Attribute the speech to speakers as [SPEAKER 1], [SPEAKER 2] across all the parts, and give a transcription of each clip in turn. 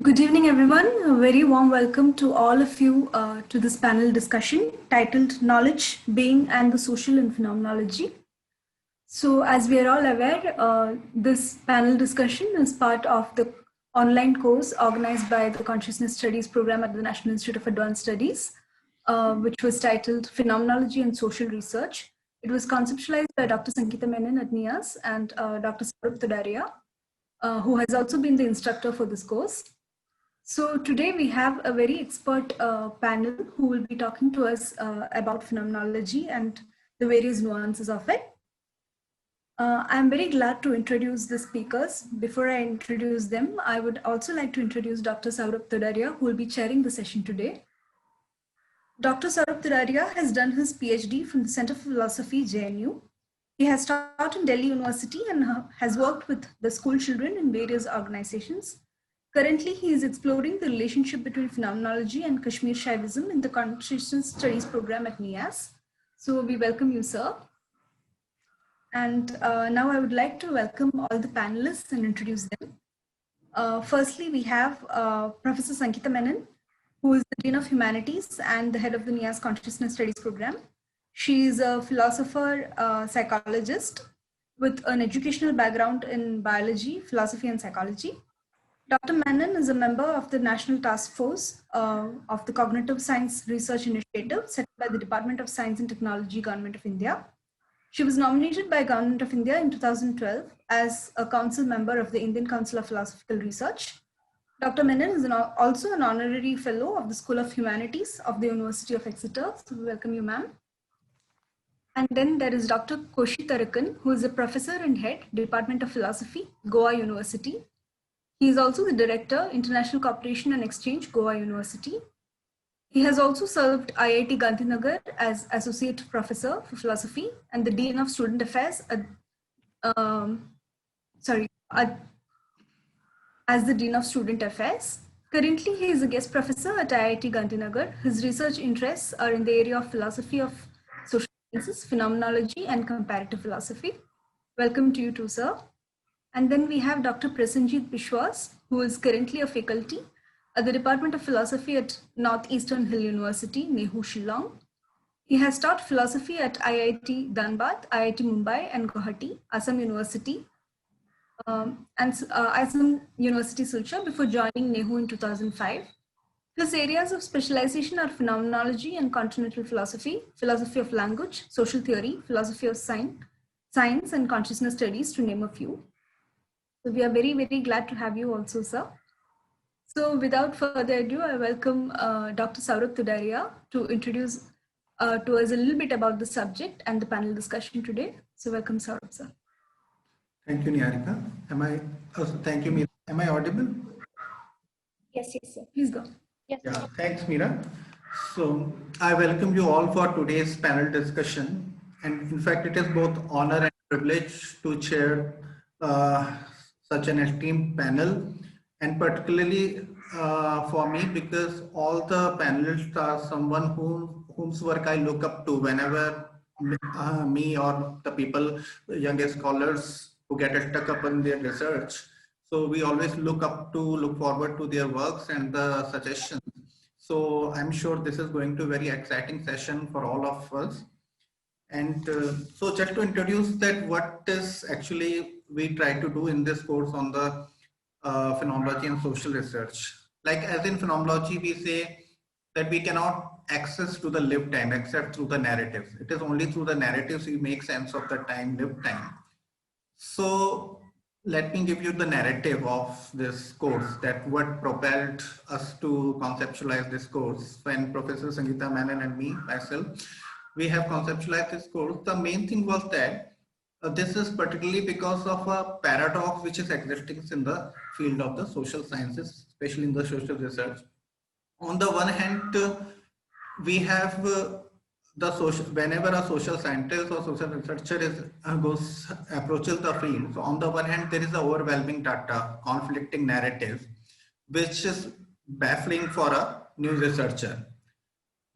[SPEAKER 1] Good evening, everyone. A very warm welcome to all of you to this panel discussion titled Knowledge, Being, and the Social in Phenomenology. So, as we are all aware, this panel discussion is part of the online course organized by the Consciousness Studies program at the National Institute of Advanced Studies, which was titled Phenomenology and Social Research. It was conceptualized by Dr. Sangeetha Menon at NIAS and Dr. Saurabh Todariya, who has also been the instructor for this course. So today we have a very expert panel who will be talking to us about phenomenology and the various nuances of it. I'm very glad to introduce the speakers. Before I introduce them, I would also like to introduce Dr. Saurabh Todariya, who will be chairing the session today. Dr. Saurabh Todariya has done his PhD from the Center for Philosophy, JNU. He has taught in Delhi University and has worked with the school children in various organizations. Currently, he is exploring the relationship between phenomenology and Kashmir Shaivism in the Consciousness Studies program at NIAS. So we welcome you, sir. And now I would like to welcome all the panelists and introduce them. Firstly, we have Professor Sangeetha Menon, who is the Dean of Humanities and the head of the NIAS Consciousness Studies program. She is a philosopher, psychologist with an educational background in biology, philosophy, and psychology. Dr. Menon is a member of the National Task Force of the Cognitive Science Research Initiative set by the Department of Science and Technology, Government of India. She was nominated by Government of India in 2012 as a council member of the Indian Council of Philosophical Research. Dr. Menon is also an honorary fellow of the School of Humanities of the University of Exeter. So we welcome you, ma'am. And then there is Dr. Koshy, who is a professor and head, Department of Philosophy, Goa University. He is also the Director, International Cooperation and Exchange, Goa University. He has also served IIT Gandhinagar as Associate Professor for Philosophy and the Dean of Student Affairs as the Dean of Student Affairs. Currently, he is a guest professor at IIT Gandhinagar. His research interests are in the area of philosophy of social sciences, phenomenology, and comparative philosophy. Welcome to you too, sir. And then we have Dr. Prasenjit Biswas, who is currently a faculty at the Department of Philosophy at Northeastern Hill University, Nehu, Shillong. He has taught philosophy at IIT Dhanbad, IIT Mumbai, and Guwahati, Assam University, Assam University Silchar before joining Nehu in 2005. His areas of specialization are phenomenology and continental philosophy, philosophy of language, social theory, philosophy of science, and consciousness studies, to name a few. So we are very, very glad to have you also, sir. So without further ado, I welcome Dr. Saurabh Todariya to introduce to us a little bit about the subject and the panel discussion today. So welcome, Saurabh, sir.
[SPEAKER 2] Thank you, Niharika. Thank you, Meera. Am I audible?
[SPEAKER 1] Yes, sir. Please go.
[SPEAKER 2] Yes. Yeah, thanks, Meera. So I welcome you all for today's panel discussion. And in fact, it is both honor and privilege to chair such an esteemed panel, and particularly for me, because all the panelists are someone whose work I look up to whenever me or the people, the youngest scholars who get stuck up in their research. So we always look forward to their works and the suggestions. So I'm sure this is going to be a very exciting session for all of us. And so just to introduce that, what is actually we try to do in this course on the phenomenology and social research. Like as in phenomenology, we say that we cannot access to the lived time except through the narratives. It is only through the narratives we make sense of the lived time. So let me give you the narrative of this course, that what propelled us to conceptualize this course. When Professor Sangeetha Menon and myself, we have conceptualized this course, the main thing was that this is particularly because of a paradox which is existing in the field of the social sciences, especially in the social research. On the one hand, we have whenever a social scientist or social researcher approaches the field, so on the one hand there is the overwhelming data, conflicting narratives, which is baffling for a new researcher.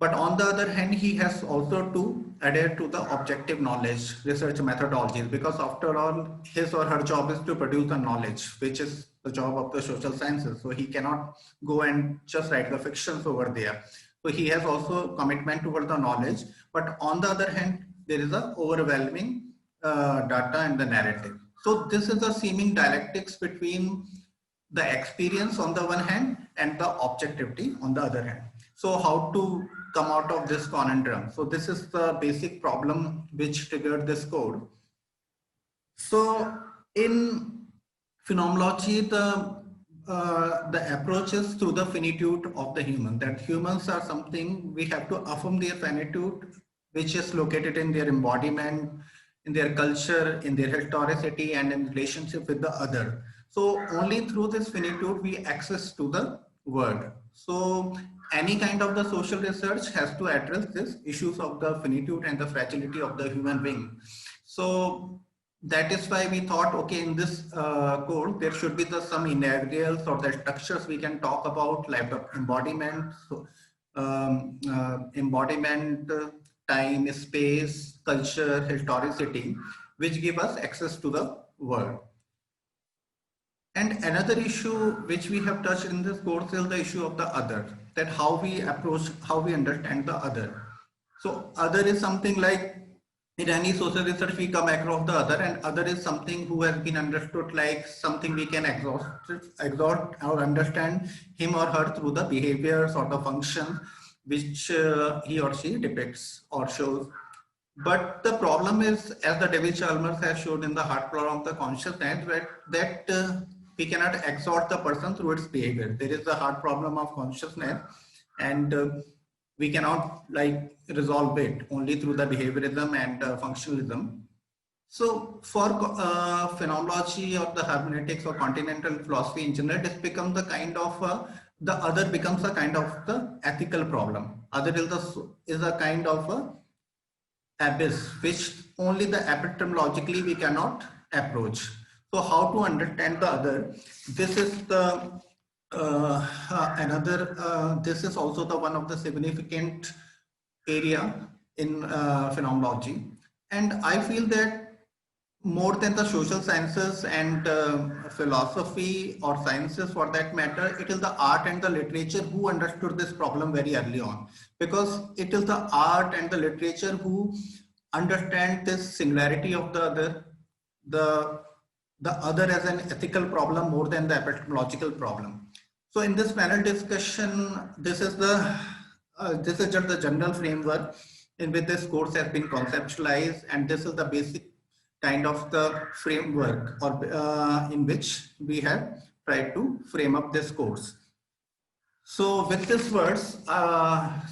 [SPEAKER 2] But on the other hand, he has also to adhere to the objective knowledge research methodologies, because after all, his or her job is to produce the knowledge, which is the job of the social sciences. So he cannot go and just write the fictions over there. So he has also commitment toward the knowledge, but on the other hand, there is a overwhelming data and the narrative. So this is a seeming dialectics between the experience on the one hand and the objectivity on the other hand. So how to come out of this conundrum? So this is the basic problem which triggered this code. So in phenomenology, the approach is through the finitude of the human, that humans are something, we have to affirm their finitude, which is located in their embodiment, in their culture, in their historicity, and in relationship with the other. So only through this finitude we access to the world. So any kind of the social research has to address these issues of the finitude and the fragility of the human being. So that is why we thought, okay, in this code, there should be some integrals or the structures we can talk about, like the embodiment, so, embodiment, time, space, culture, historicity, which give us access to the world. And another issue which we have touched in this course is the issue of the other, that how we approach, how we understand the other. So other is something like, in any social research we come across the other, and other is something who has been understood like something we can exhort or understand him or her through the behaviors or the functions which he or she depicts or shows. But the problem is, as the David Chalmers has shown in the hard problem of the consciousness, that we cannot exhort the person through its behavior. There is the hard problem of consciousness, and we cannot like resolve it only through the behaviorism and functionalism. So for phenomenology or the hermeneutics or continental philosophy in general, it becomes the kind of the other becomes a kind of the ethical problem. Other is a kind of a abyss which only the epistemologically we cannot approach. So how to understand the other? This is the this is also the one of the significant area in phenomenology, and I feel that more than the social sciences and philosophy or sciences for that matter, it is the art and the literature who understood this problem very early on, because it is the art and the literature who understand this singularity of the other, the other as an ethical problem more than the epistemological problem. So in this panel discussion, this is just the general framework in which this course has been conceptualized, and this is the basic kind of the framework or in which we have tried to frame up this course. So with these words, I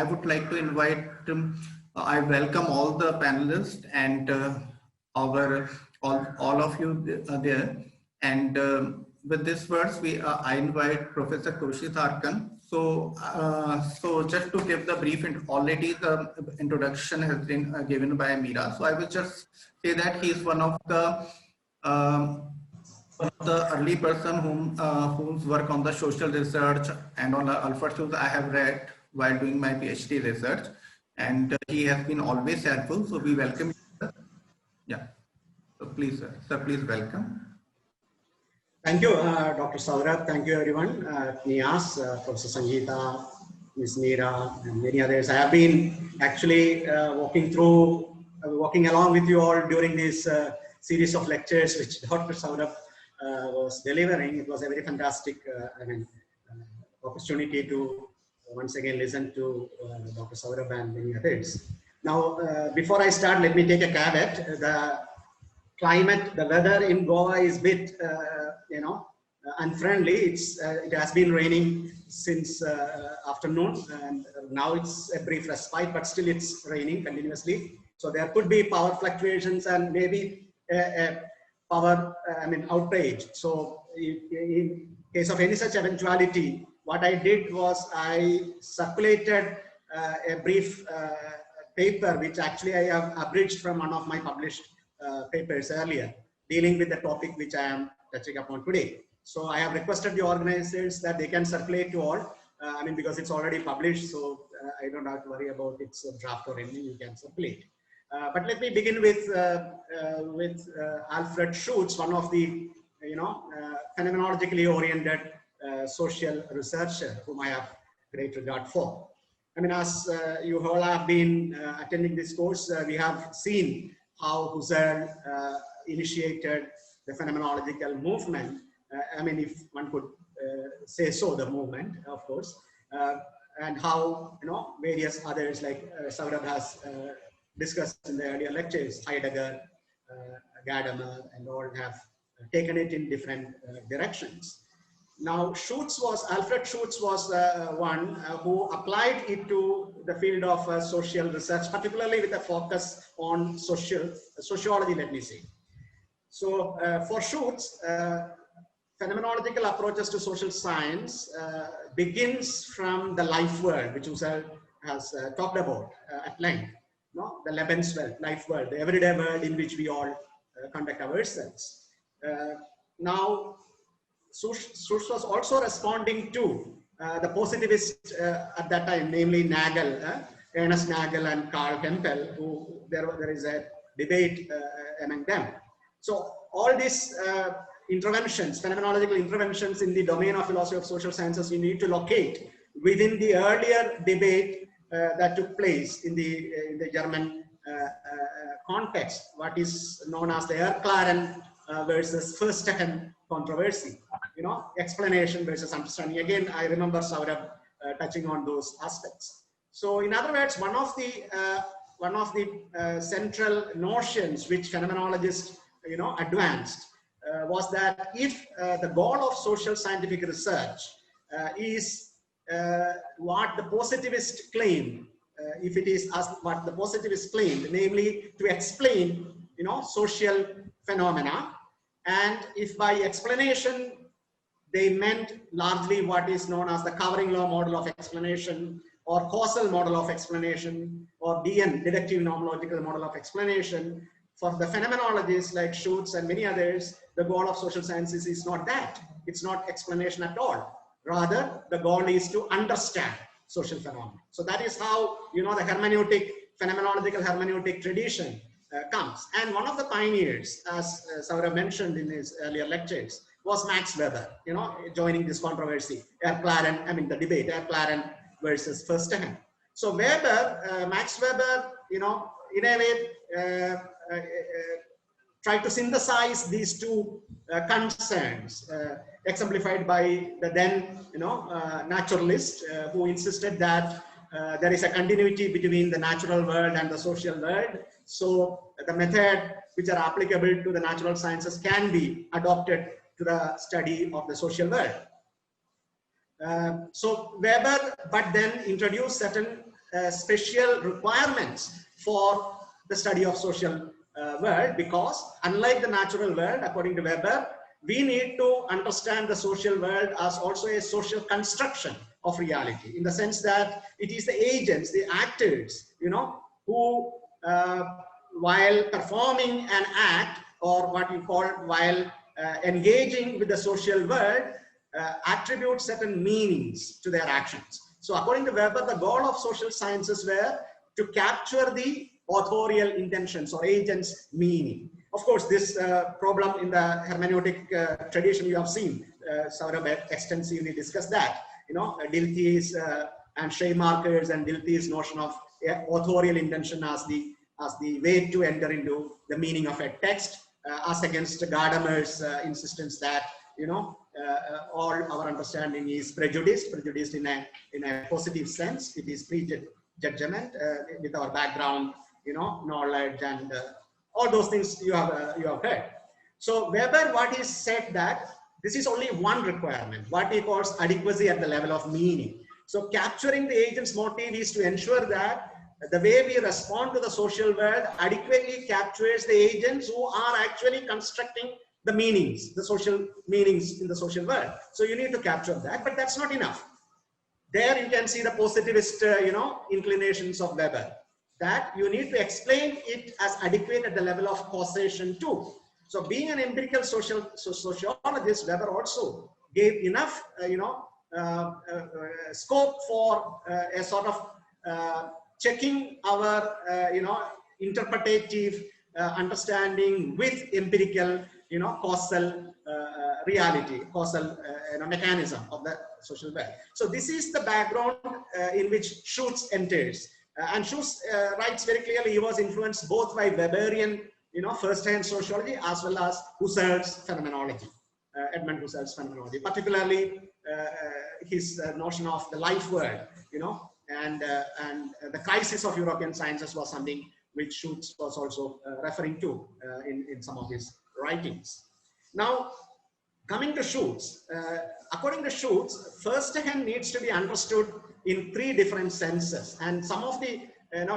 [SPEAKER 2] would like to invite, I welcome all the panelists and all of you there. And with these words, I invite Professor Koshy Tharakan. So just to give the brief, already the introduction has been given by Meera. So I will just say that he is one of the early person whose work on the social research and on the alpha tools I have read while doing my PhD research, and he has been always helpful. So we welcome you. Yeah. So please, sir, please welcome.
[SPEAKER 3] Thank you, Dr. Saurabh. Thank you, everyone. NIAS, Professor Sangeetha, Ms. Meera, and many others. I have been actually walking along with you all during this series of lectures which Dr. Saurabh was delivering. It was a very fantastic opportunity to once again listen to Dr. Saurabh and many others. Now, before I start, let me take a caveat. The climate, the weather in Goa is a bit, unfriendly. It has been raining since afternoon, and now it's a brief respite, but still it's raining continuously. So there could be power fluctuations and maybe a power, outage. So in case of any such eventuality, what I did was I circulated a brief paper, which actually I have abridged from one of my published papers earlier, dealing with the topic which I am touching upon today. So I have requested the organizers that they can circulate to all, because it's already published. So I don't have to worry about its draft or anything. You can circulate. But let me begin with Alfred Schutz, one of the phenomenologically oriented social researcher whom I have great regard for. I mean, as you all have been attending this course, we have seen how Husserl initiated the phenomenological movement. I mean, if one could say so, the movement, of course, and how various others like Saurabh has discussed in the earlier lectures, Heidegger, Gadamer, and all have taken it in different directions. Now, Alfred Schutz was one who applied it to the field of social research, particularly with a focus on sociology, let me say. So, for Schutz, phenomenological approaches to social science begins from the life world, which Husserl has talked about at length. The Lebenswelt, life world, the everyday world in which we all conduct ourselves. Now, Schutz was also responding to the positivists at that time, namely Nagel, Ernest Nagel and Karl Hempel, who there is a debate among them. So all these interventions, phenomenological interventions in the domain of philosophy of social sciences, you need to locate within the earlier debate that took place in the German context, what is known as the Erklären versus Verstehen controversy. Explanation versus understanding. Again, I remember Saurabh touching on those aspects. So, in other words, one of the central notions which phenomenologists, advanced was that if the goal of social scientific research is what the positivist claimed, if it is as what the positivist claimed, namely to explain, social phenomena, and if by explanation they meant largely what is known as the covering law model of explanation, or causal model of explanation, or DN, deductive nomological model of explanation. For the phenomenologists like Schutz and many others, the goal of social sciences is not that. It's not explanation at all. Rather, the goal is to understand social phenomena. So that is how, the phenomenological hermeneutic tradition comes. And one of the pioneers, as Saurabh mentioned in his earlier lectures, was Max Weber, joining this controversy, the debate, Erklären versus Verstehen. So Weber, Max Weber, in a way, tried to synthesize these two concerns, exemplified by the then, naturalist who insisted that there is a continuity between the natural world and the social world. So the method which are applicable to the natural sciences can be adopted to the study of the social world. So Weber, but then introduced certain special requirements for the study of social world, because unlike the natural world, according to Weber, we need to understand the social world as also a social construction of reality, in the sense that it is the agents, the actors, who while performing an act, or what you call while engaging with the social world, attribute certain meanings to their actions. So according to Weber, the goal of social sciences were to capture the authorial intentions or agents' meaning. Of course, this problem in the hermeneutic tradition you have seen, Saurabh extensively discussed that, Dilthey's and Schleiermacher's and Dilthey's notion of authorial intention as the way to enter into the meaning of a text, as against Gadamer's insistence that, all our understanding is prejudiced in a positive sense. It is prejudgment with our background, knowledge and all those things you have heard. So Weber, what he said that this is only one requirement, what he calls adequacy at the level of meaning. So capturing the agent's motive is to ensure that the way we respond to the social world adequately captures the agents who are actually constructing the meanings, the social meanings in the social world. So you need to capture that, but that's not enough. There you can see the positivist, inclinations of Weber, that you need to explain it as adequate at the level of causation too. So being an empirical sociologist, Weber also gave enough, scope for a sort of checking our, interpretative understanding with empirical, causal reality, causal mechanism of the social world. So this is the background in which Schutz enters. And Schutz writes very clearly he was influenced both by Weberian, first-hand sociology as well as Husserl's phenomenology, Edmund Husserl's phenomenology, particularly his notion of the life world, and the crisis of European sciences was something which Schutz was also referring to in some of his writings. Now, coming to Schutz, according to Schutz, first hand needs to be understood in three different senses, and some of the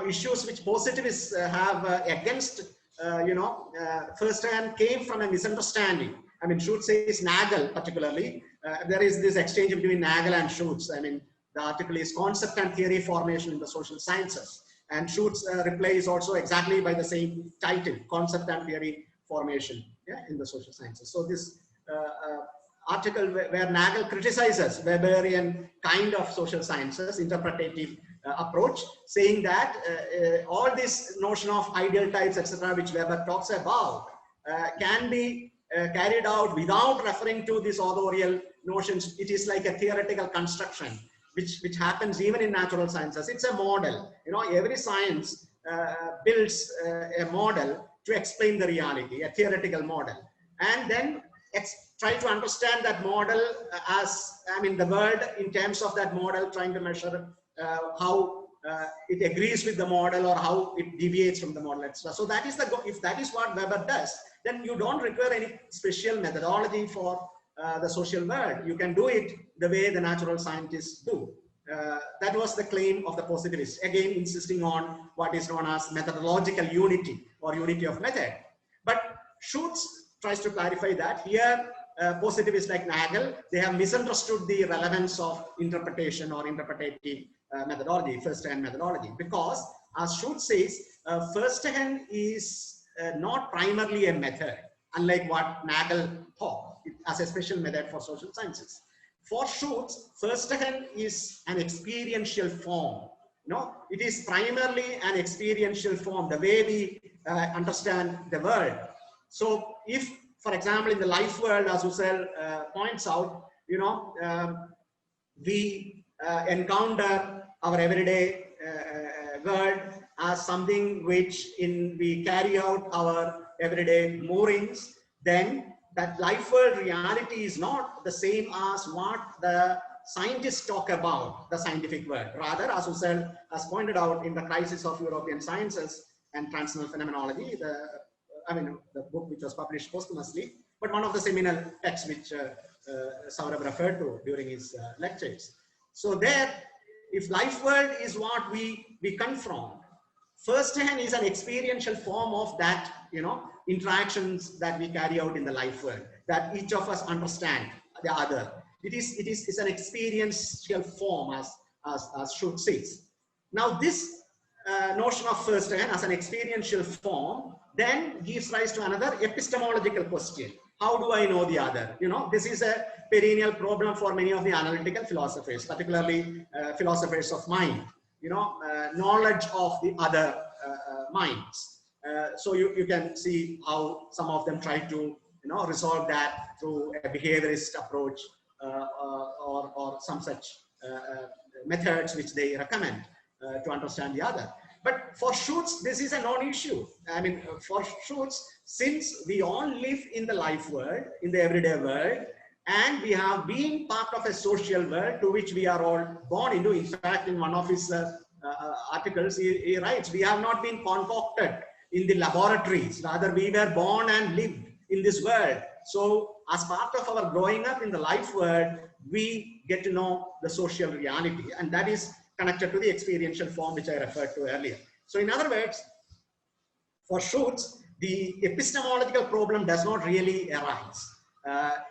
[SPEAKER 3] issues which positivists have against first hand came from a misunderstanding. I mean, Schutz says Nagel particularly. There is this exchange between Nagel and Schutz. I mean, the article is Concept and Theory Formation in the Social Sciences. And Schutz replies also exactly by the same title, Concept and Theory Formation, in the Social Sciences. So this article where Nagel criticizes Weberian kind of social sciences, interpretative approach, saying that all this notion of ideal types, etc., which Weber talks about, can be carried out without referring to these authorial notions. It is like a theoretical construction, which happens even in natural sciences. It's a model. Every science builds a model to explain the reality, a theoretical model, and then try to understand that model as, the world in terms of that model, trying to measure how it agrees with the model or how it deviates from the model, etc. So that is if that is what Weber does, then you don't require any special methodology for the social world. You can do it the way the natural scientists do. That was the claim of the positivists, again insisting on what is known as methodological unity or unity of method. But Schutz tries to clarify that here positivists like Nagel, they have misunderstood the relevance of interpretation or interpretative methodology, first-hand methodology, because as Schutz says, first-hand is not primarily a method, unlike what Nagel thought as a special method for social sciences. For Schutz, first-hand is an experiential form. It is primarily an experiential form, the way we understand the world. So if, for example, in the life world, as Husserl points out, we encounter our everyday world as something which we carry out our everyday moorings, then that life world reality is not the same as what the scientists talk about, the scientific world. Rather, as Husserl has pointed out in The Crisis of European Sciences and Transcendental Phenomenology, the book which was published posthumously, but one of the seminal texts which Saurabh referred to during his lectures. So there, if life world is what we confront, first hand is an experiential form of that, interactions that we carry out in the life world, that each of us understand the other. It's an experiential form, as Schutz says. Now this notion of first hand as an experiential form then gives rise to another epistemological question. How do I know the other? This is a perennial problem for many of the analytical philosophers, particularly philosophers of mind, knowledge of the other minds. So you can see how some of them try to resolve that through a behaviorist approach or some such methods which they recommend to understand the other. But for Schutz, this is a non-issue. For Schutz, since we all live in the life world, in the everyday world, and we have been part of a social world to which we are all born into. In fact, in one of his articles, he writes, we have not been concocted in the laboratories. Rather, we were born and lived in this world. So as part of our growing up in the life world, we get to know the social reality, and that is connected to the experiential form which I referred to earlier. So in other words, for Schutz, the epistemological problem does not really arise.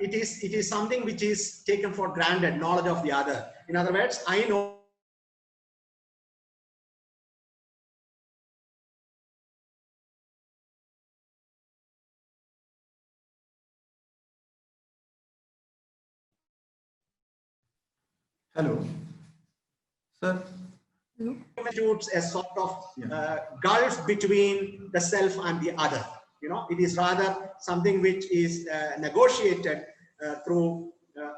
[SPEAKER 3] It is something which is taken for granted, knowledge of the other. In other words, I know
[SPEAKER 2] Hello, sir.
[SPEAKER 3] constitutes a sort of gulf between the self and the other. You know, it is rather something which is negotiated through.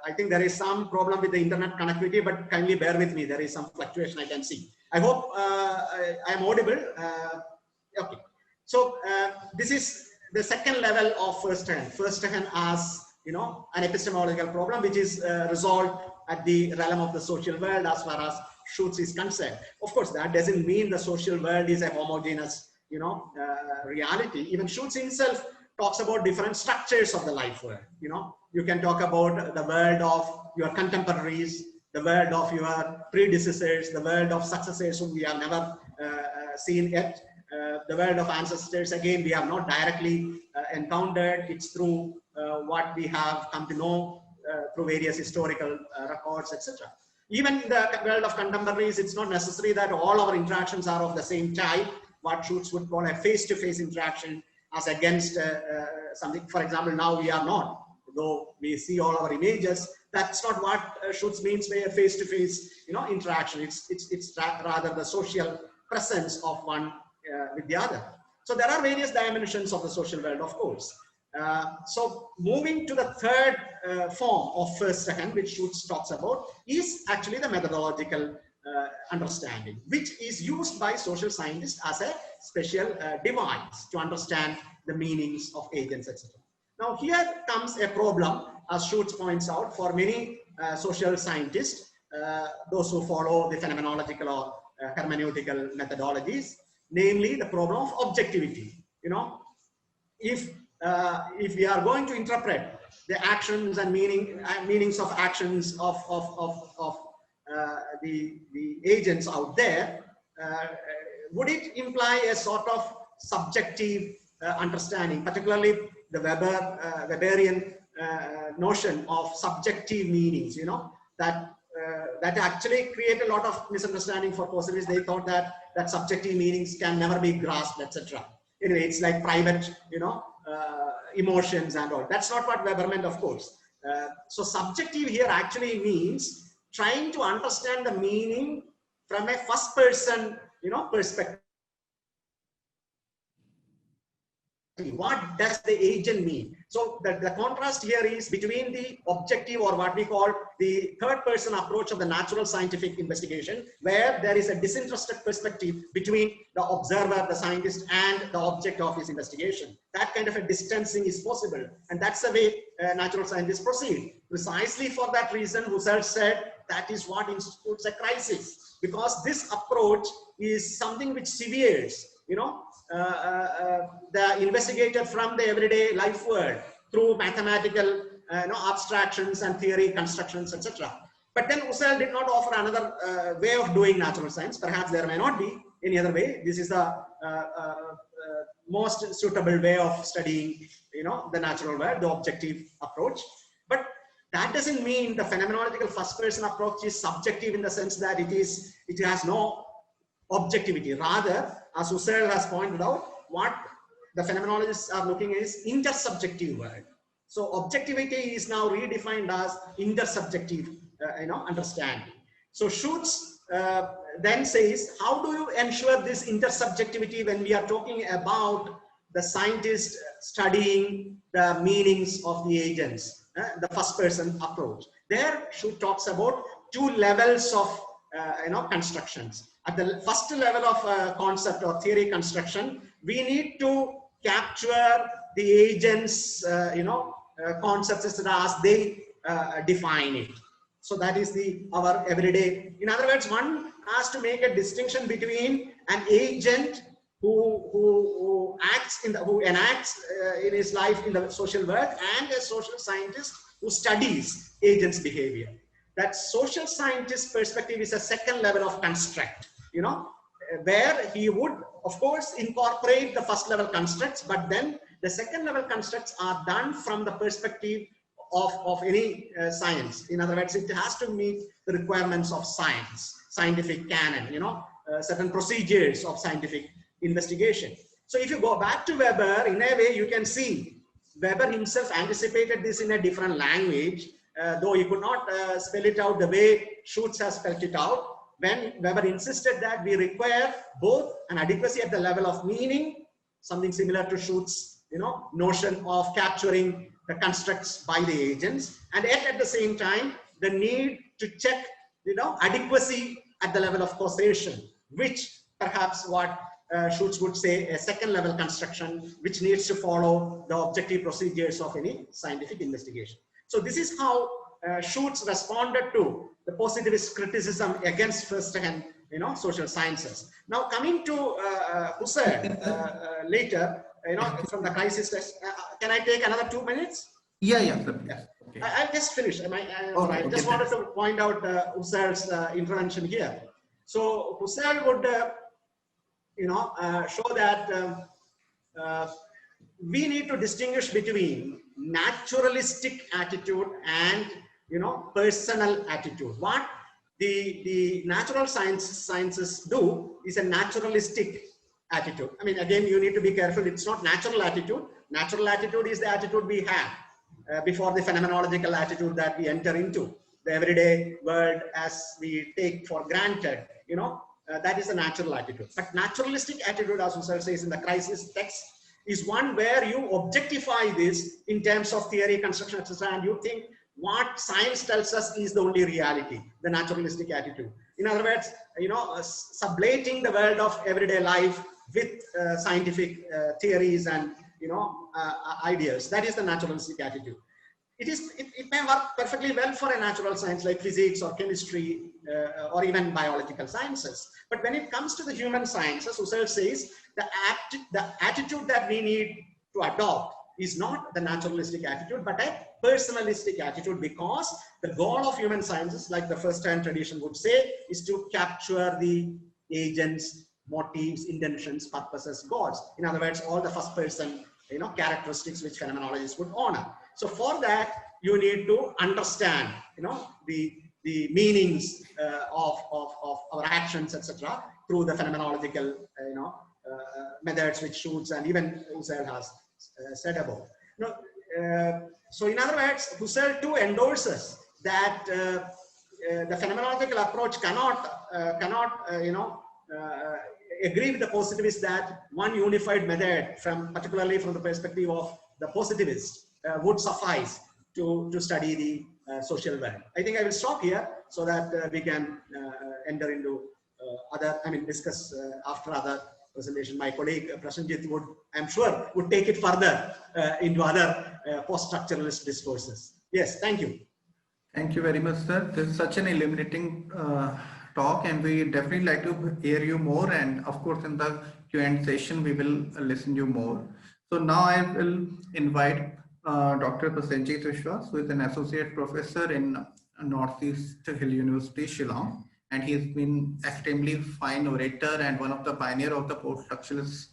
[SPEAKER 3] I think there is some problem with the internet connectivity, but kindly bear with me. There is some fluctuation I can see. I hope I am audible. Okay. So this is the second level of first hand. First hand as, you know, an epistemological problem which is resolved at the realm of the social world as far as Schutz is concerned. Of course, that doesn't mean the social world is a homogeneous, you know, reality. Even Schutz himself talks about different structures of the life world. You know, you can talk about the world of your contemporaries, the world of your predecessors, the world of successors whom we have never seen yet, the world of ancestors. Again, we have not directly encountered. It's through what we have come to know through various historical records, etc. Even in the world of contemporaries, it's not necessary that all our interactions are of the same type. What Schutz would call a face-to-face interaction, as against something. For example, now we are not, though we see all our images. That's not what Schutz means by a face-to-face, you know, interaction. It's rather the social presence of one with the other. So there are various dimensions of the social world, of course. So moving to the third form of first hand, which Schutz talks about, is actually the methodological understanding, which is used by social scientists as a special device to understand the meanings of agents, etc. Now here comes a problem, as Schutz points out, for many social scientists, those who follow the phenomenological or hermeneutical methodologies, namely the problem of objectivity. You know, if we are going to interpret the actions and meanings of actions of the agents out there, would it imply a sort of subjective understanding, particularly the Weberian notion of subjective meanings, you know, that actually create a lot of misunderstanding for positivists. They thought that subjective meanings can never be grasped, etc. Anyway, it's like private, you know, emotions and all. That's not what Weber meant, of course. So subjective here actually means trying to understand the meaning from a first person, you know, perspective. What does the agent mean? So the contrast here is between the objective, or what we call the third person approach of the natural scientific investigation, where there is a disinterested perspective between the observer, the scientist, and the object of his investigation. That kind of a distancing is possible, and that's the way natural scientists proceed. Precisely for that reason, Husserl said that is what institutes a crisis, because this approach is something which severes, you know, the investigator from the everyday life world through mathematical abstractions and theory constructions, etc. But then Husserl did not offer another way of doing natural science. Perhaps there may not be any other way. This is the most suitable way of studying, you know, the natural world, the objective approach. But that doesn't mean the phenomenological first person approach is subjective in the sense that it has no objectivity. Rather, as Husserl has pointed out, what the phenomenologists are looking at is intersubjective world. So objectivity is now redefined as intersubjective, understanding. So Schutz then says, how do you ensure this intersubjectivity when we are talking about the scientist studying the meanings of the agents, the first person approach? There Schutz talks about two levels of constructions. At the first level of concept or theory construction, we need to capture the agents, concepts as they define it. So that is our everyday. In other words, one has to make a distinction between an agent who enacts in his life in the social world, and a social scientist who studies agents' behavior. That social scientist perspective is a second level of construct, where he would, of course, incorporate the first level constructs, but then the second level constructs are done from the perspective of any science. In other words, it has to meet the requirements of science, scientific canon, certain procedures of scientific investigation. So if you go back to Weber, in a way you can see Weber himself anticipated this in a different language, though he could not spell it out the way Schutz has spelled it out. when Weber insisted that we require both an adequacy at the level of meaning, something similar to Schut's, notion of capturing the constructs by the agents, and yet at the same time, the need to check, adequacy at the level of causation, which perhaps what Schutz would say a second level construction, which needs to follow the objective procedures of any scientific investigation. So this is how Schutz responded to the positivist criticism against first-hand, social sciences. Now coming to Husserl later, from the crisis test, can I take another 2 minutes?
[SPEAKER 2] Yeah, sir.
[SPEAKER 3] Yeah.
[SPEAKER 2] Okay.
[SPEAKER 3] I'll just finish. I just wanted to point out Husserl's intervention here. So Husserl would, show that we need to distinguish between naturalistic attitude and personal attitude. What the natural sciences do is a naturalistic attitude. I mean, again, you need to be careful. It's not natural attitude. Natural attitude is the attitude we have before the phenomenological attitude that we enter into the everyday world as we take for granted. That is a natural attitude. But naturalistic attitude, as Husserl says in the crisis text, is one where you objectify this in terms of theory, construction, etc., and you think what science tells us is the only reality, the naturalistic attitude. In other words, sublating the world of everyday life with scientific theories and ideas. That is the naturalistic attitude. It may work perfectly well for a natural science like physics or chemistry or even biological sciences. But when it comes to the human sciences, Husserl says the attitude that we need to adopt is not the naturalistic attitude, but a personalistic attitude, because the goal of human sciences, like the first-hand tradition would say, is to capture the agents, motives, intentions, purposes, goals. In other words, all the first-person characteristics which phenomenologists would honor. So for that, you need to understand, the meanings of our actions, etc., through the phenomenological, methods which Schutz and even Husserl has said about. So in other words, Husserl too endorses that the phenomenological approach cannot agree with the positivists that one unified method, particularly from the perspective of the positivists, would suffice to study the social world. I think I will stop here so that we can enter into discuss after other presentation. My colleague Prasenjit would, I'm sure, would take it further into other post-structuralist discourses. Yes, thank you.
[SPEAKER 2] Thank you very much, sir. This is such an illuminating talk, and we definitely like to hear you more. And of course, in the Q&A session, we will listen you more. So now I will invite Dr. Prasenjit Biswas, who is an associate professor in Northeast Hill University, Shillong, and he's been extremely fine orator and one of the pioneer of the post-structuralist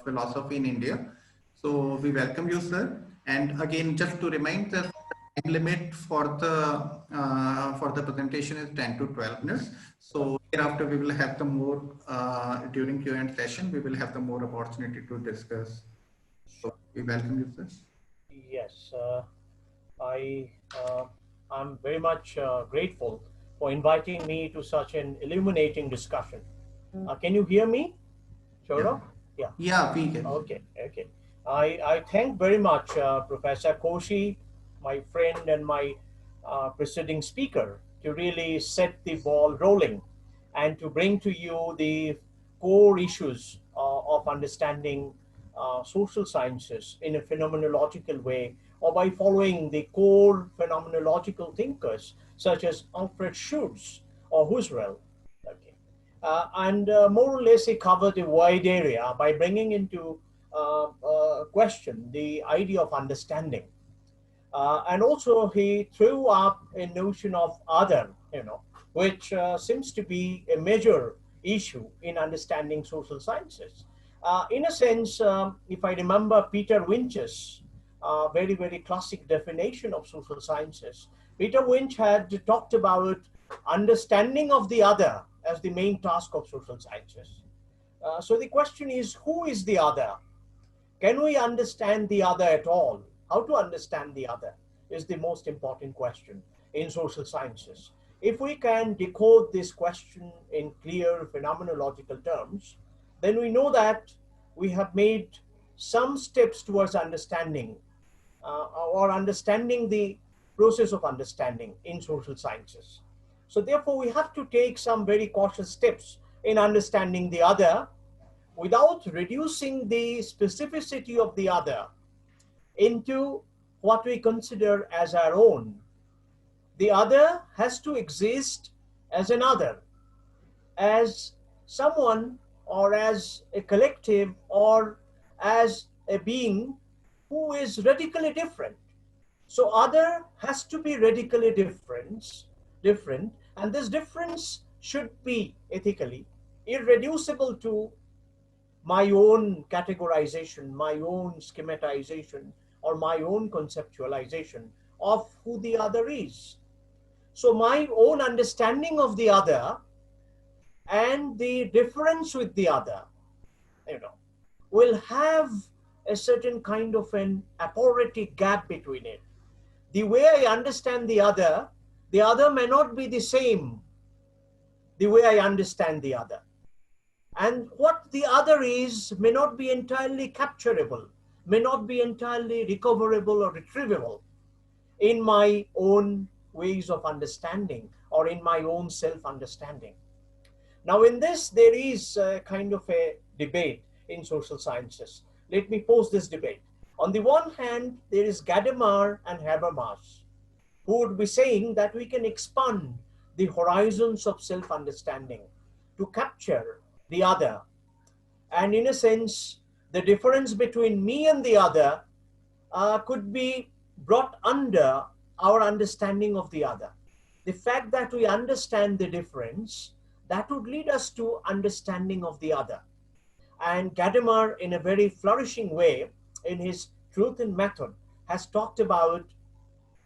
[SPEAKER 2] philosophy in India. So we welcome you, sir. And again, just to remind that the time limit for the presentation is 10 to 12 minutes. So hereafter we will have the more during Q&A session, we will have the more opportunity to discuss. So we welcome you, sir.
[SPEAKER 4] Yes, I'm very much grateful for inviting me to such an illuminating discussion. Can you hear me, Saurabh?
[SPEAKER 2] Yeah. Yeah, we can.
[SPEAKER 4] Okay. I thank very much Professor Koshy, my friend and my preceding speaker, to really set the ball rolling and to bring to you the core issues of understanding social sciences in a phenomenological way, or by following the core phenomenological thinkers such as Alfred Schutz or Husserl. Okay. And more or less he covered a wide area by bringing into question the idea of understanding. And also he threw up a notion of other, which seems to be a major issue in understanding social sciences. In a sense, if I remember Peter Winch's very, very classic definition of social sciences, Peter Winch had talked about understanding of the other as the main task of social sciences. So the question is, who is the other? Can we understand the other at all? How to understand the other is the most important question in social sciences. if we can decode this question in clear phenomenological terms, then we know that we have made some steps towards understanding or understanding the process of understanding in social sciences. So therefore, we have to take some very cautious steps in understanding the other without reducing the specificity of the other into what we consider as our own. The other has to exist as another, as someone or as a collective or as a being who is radically different. So other has to be radically different, and this difference should be ethically irreducible to my own categorization, my own schematization, or my own conceptualization of who the other is. So my own understanding of the other and the difference with the other, will have a certain kind of an aporetic gap between it. The way I understand the other may not be the same the way I understand the other. And what the other is may not be entirely capturable, may not be entirely recoverable or retrievable in my own ways of understanding or in my own self-understanding. Now, in this, there is a kind of a debate in social sciences. Let me pose this debate. On the one hand, there is Gadamer and Habermas, who would be saying that we can expand the horizons of self-understanding to capture the other. And in a sense, the difference between me and the other could be brought under our understanding of the other. The fact that we understand the difference, that would lead us to understanding of the other. And Gadamer, in a very flourishing way, in his Truth and Method, has talked about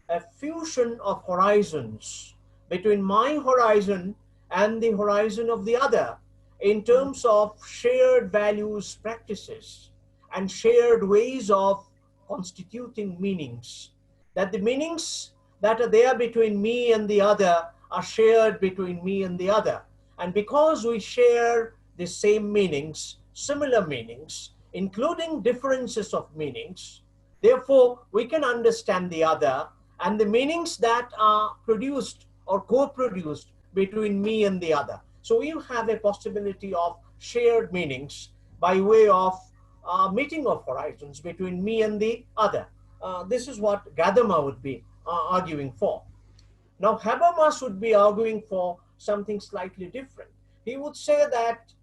[SPEAKER 4] a fusion of horizons between my horizon and the horizon of the other in terms of shared values, practices, and shared ways of constituting meanings. That the meanings that are there between me and the other are shared between me and the other. And because we share the same meanings, similar meanings, including differences of meanings, therefore we can understand the other and the meanings that are produced or co-produced between me and the other. So we have a possibility of shared meanings by way of meeting of horizons between me and the other. This is what Gadamer would be arguing for. Now, Habermas would be arguing for something slightly different. He would say that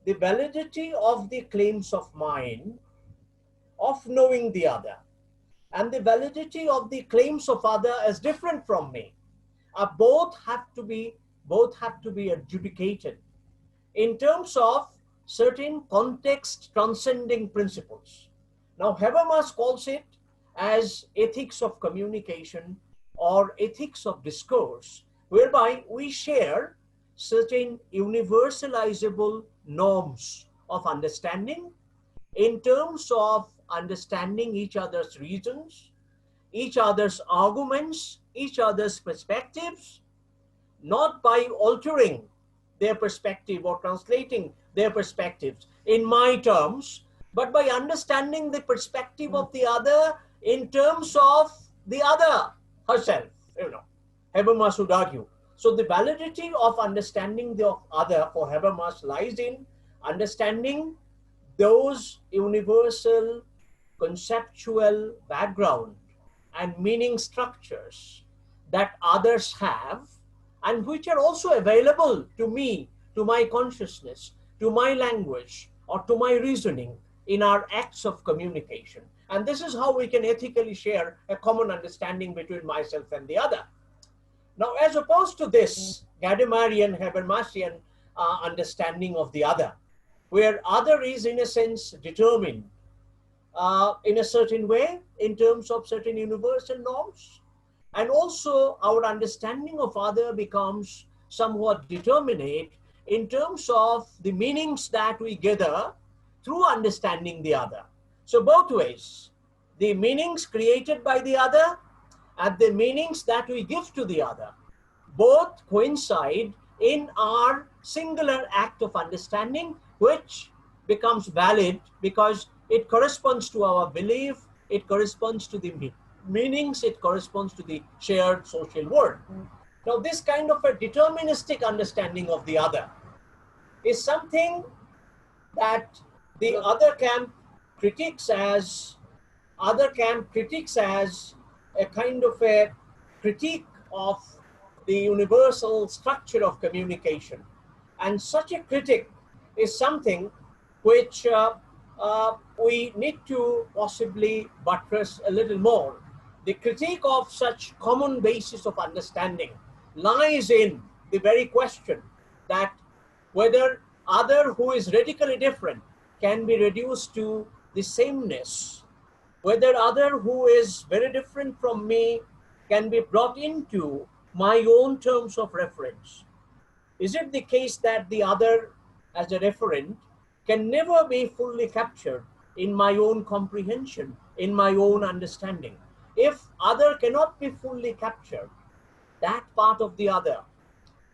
[SPEAKER 4] the validity of the claims of mine, of knowing the other, and the validity of the claims of other as different from me, both have to be adjudicated in terms of certain context transcending principles. Now, Habermas calls it as ethics of communication or ethics of discourse, whereby we share certain universalizable norms of understanding in terms of understanding each other's reasons, each other's arguments, each other's perspectives, not by altering their perspective or translating their perspectives in my terms, but by understanding the perspective of the other in terms of the other herself, Habermas would argue. So the validity of understanding the other for Habermas lies in understanding those universal conceptual background and meaning structures that others have and which are also available to me, to my consciousness, to my language, or to my reasoning in our acts of communication. And this is how we can ethically share a common understanding between myself and the other. Now, as opposed to this Gadamerian, Habermasian understanding of the other, where other is in a sense determined in a certain way in terms of certain universal norms, and also our understanding of other becomes somewhat determinate in terms of the meanings that we gather through understanding the other. So both ways, the meanings created by the other and the meanings that we give to the other, both coincide in our singular act of understanding, which becomes valid because it corresponds to our belief, it corresponds to the meanings, it corresponds to the shared social world. Now, this kind of a deterministic understanding of the other is something that the other camp critiques as a kind of a critique of the universal structure of communication. And such a critique is something which we need to possibly buttress a little more. The critique of such common basis of understanding lies in the very question that whether other who is radically different can be reduced to the sameness, whether other who is very different from me can be brought into my own terms of reference. Is it the case that the other as a referent can never be fully captured in my own comprehension, in my own understanding? If other cannot be fully captured, that part of the other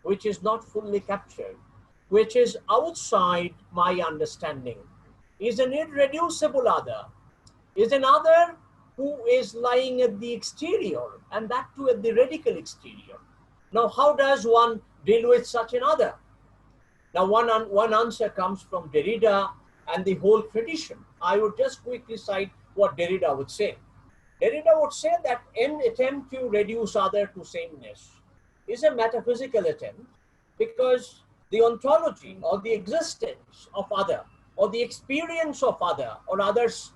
[SPEAKER 4] which is not fully captured, which is outside my understanding, is an irreducible other, is an other who is lying at the exterior, and that too at the radical exterior. Now, how does one deal with such an other? Now, one answer comes from Derrida and the whole tradition. I would just quickly cite what Derrida would say. Derrida would say that an attempt to reduce other to sameness is a metaphysical attempt, because the ontology or the existence of other or the experience of other or others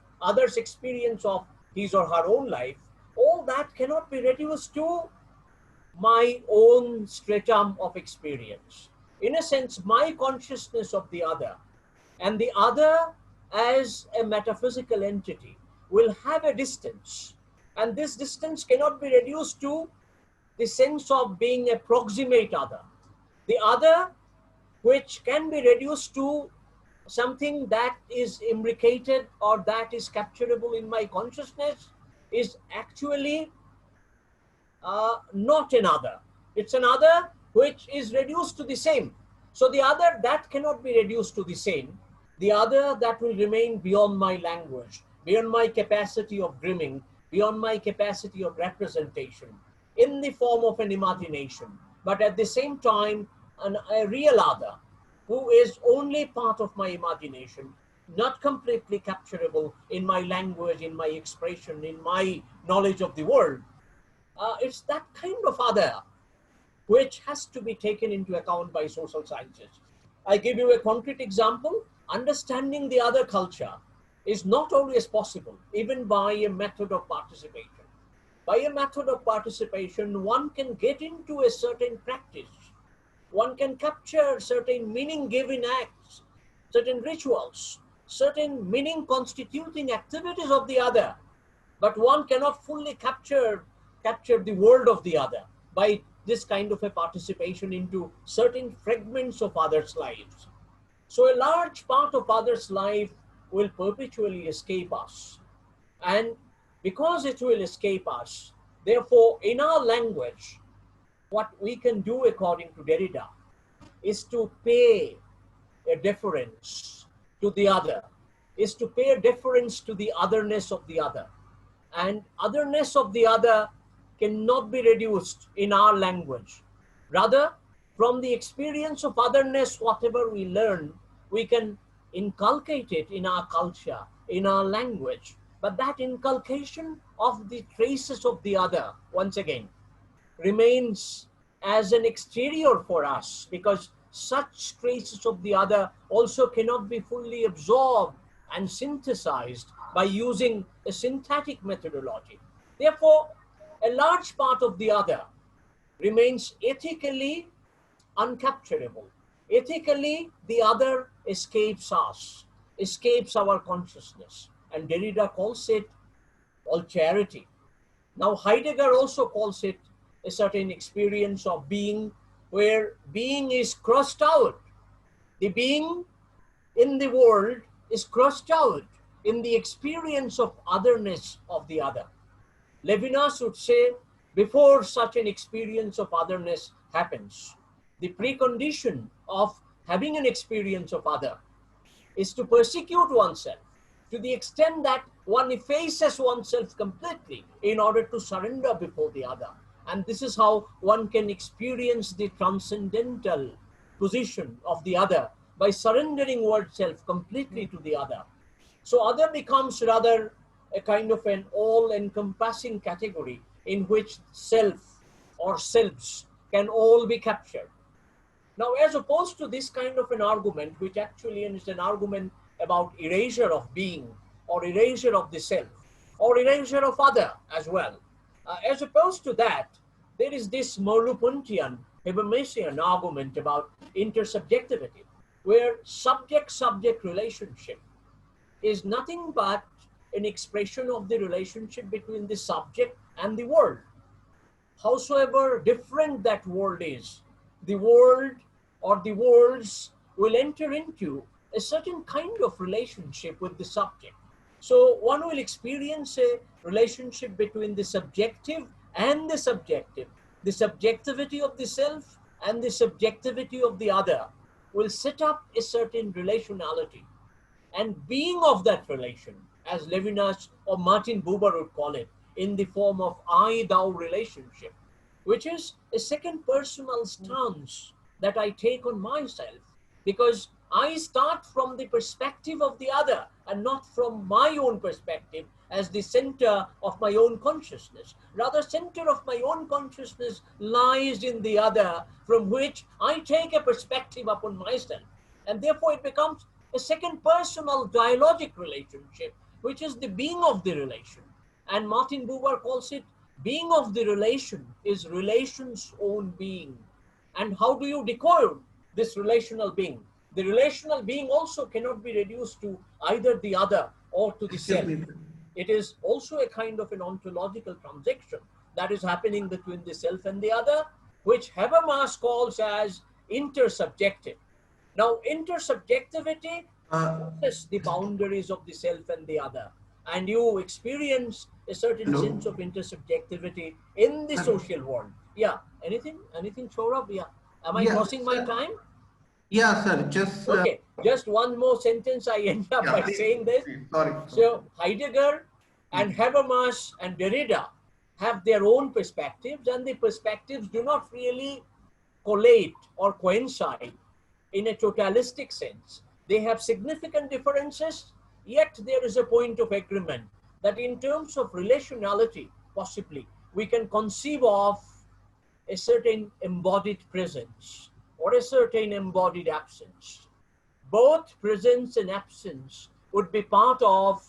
[SPEAKER 4] experience of his or her own life, all that cannot be reduced to my own stratum of experience. In a sense, my consciousness of the other and the other as a metaphysical entity will have a distance, and this distance cannot be reduced to the sense of being a proximate other. The other, which can be reduced to something that is imbricated or that is capturable in my consciousness, is actually not another. It's another which is reduced to the same. So the other that cannot be reduced to the same, the other that will remain beyond my language, beyond my capacity of dreaming, beyond my capacity of representation, in the form of an imagination, but at the same time a real other who is only part of my imagination, not completely capturable in my language, in my expression, in my knowledge of the world. It's that kind of other which has to be taken into account by social sciences. I give you a concrete example. Understanding the other culture is not always possible, even by a method of participation. By a method of participation, one can get into a certain practice. One can capture certain meaning-giving acts, certain rituals, certain meaning-constituting activities of the other. But one cannot fully capture the world of the other by this kind of a participation into certain fragments of others' lives. So a large part of others' life will perpetually escape us. And because it will escape us, therefore, in our language, what we can do according to Derrida is to pay a deference to the other, is to pay a deference to the otherness of the other. And otherness of the other cannot be reduced in our language. Rather, from the experience of otherness, whatever we learn, we can inculcate it in our culture, in our language. But that inculcation of the traces of the other, once again, remains as an exterior for us, because such traces of the other also cannot be fully absorbed and synthesized by using a syntactic methodology. Therefore, a large part of the other remains ethically uncapturable. Ethically, the other escapes us, escapes our consciousness. And Derrida calls it charity. Now, Heidegger also calls it a certain experience of being, where being is crossed out. The being in the world is crossed out in the experience of otherness of the other. Levinas would say, before such an experience of otherness happens, the precondition of having an experience of other is to persecute oneself to the extent that one effaces oneself completely in order to surrender before the other. And this is how one can experience the transcendental position of the other, by surrendering oneself completely to the other. So other becomes rather a kind of an all-encompassing category in which self or selves can all be captured. Now, as opposed to this kind of an argument, which actually is an argument about erasure of being, or erasure of the self, or erasure of other as well, as opposed to that, there is this Merleau-Pontian, Habermasian argument about intersubjectivity, where subject-subject relationship is nothing but an expression of the relationship between the subject and the world. Howsoever different that world is, the world or the worlds will enter into a certain kind of relationship with the subject. So one will experience a relationship between the subjective and the subjective. The subjectivity of the self and the subjectivity of the other will set up a certain relationality. And being of that relation, as Levinas or Martin Buber would call it, in the form of I-thou relationship, which is a second personal stance that I take on myself, because I start from the perspective of the other and not from my own perspective as the center of my own consciousness. Rather, center of my own consciousness lies in the other, from which I take a perspective upon myself. And therefore it becomes a second personal dialogic relationship, which is the being of the relation. And Martin Buber calls it being of the relation is relation's own being. And how do you decode this relational being? The relational being also cannot be reduced to either the other or to the self. It is also a kind of an ontological transaction that is happening between the self and the other, which Habermas calls as intersubjective. Now, intersubjectivity is the boundaries of the self and the other, and you experience a certain sense of intersubjectivity in the social world. Yeah, anything, Saurabh? Yeah, am I crossing my time?
[SPEAKER 2] Yeah, sir. Just
[SPEAKER 4] okay. Just one more sentence. I end up by saying this.
[SPEAKER 2] Sorry.
[SPEAKER 4] So Heidegger and Habermas and Derrida have their own perspectives, and the perspectives do not really collate or coincide in a totalistic sense. They have significant differences, yet there is a point of agreement that in terms of relationality, possibly, we can conceive of a certain embodied presence or a certain embodied absence. Both presence and absence would be part of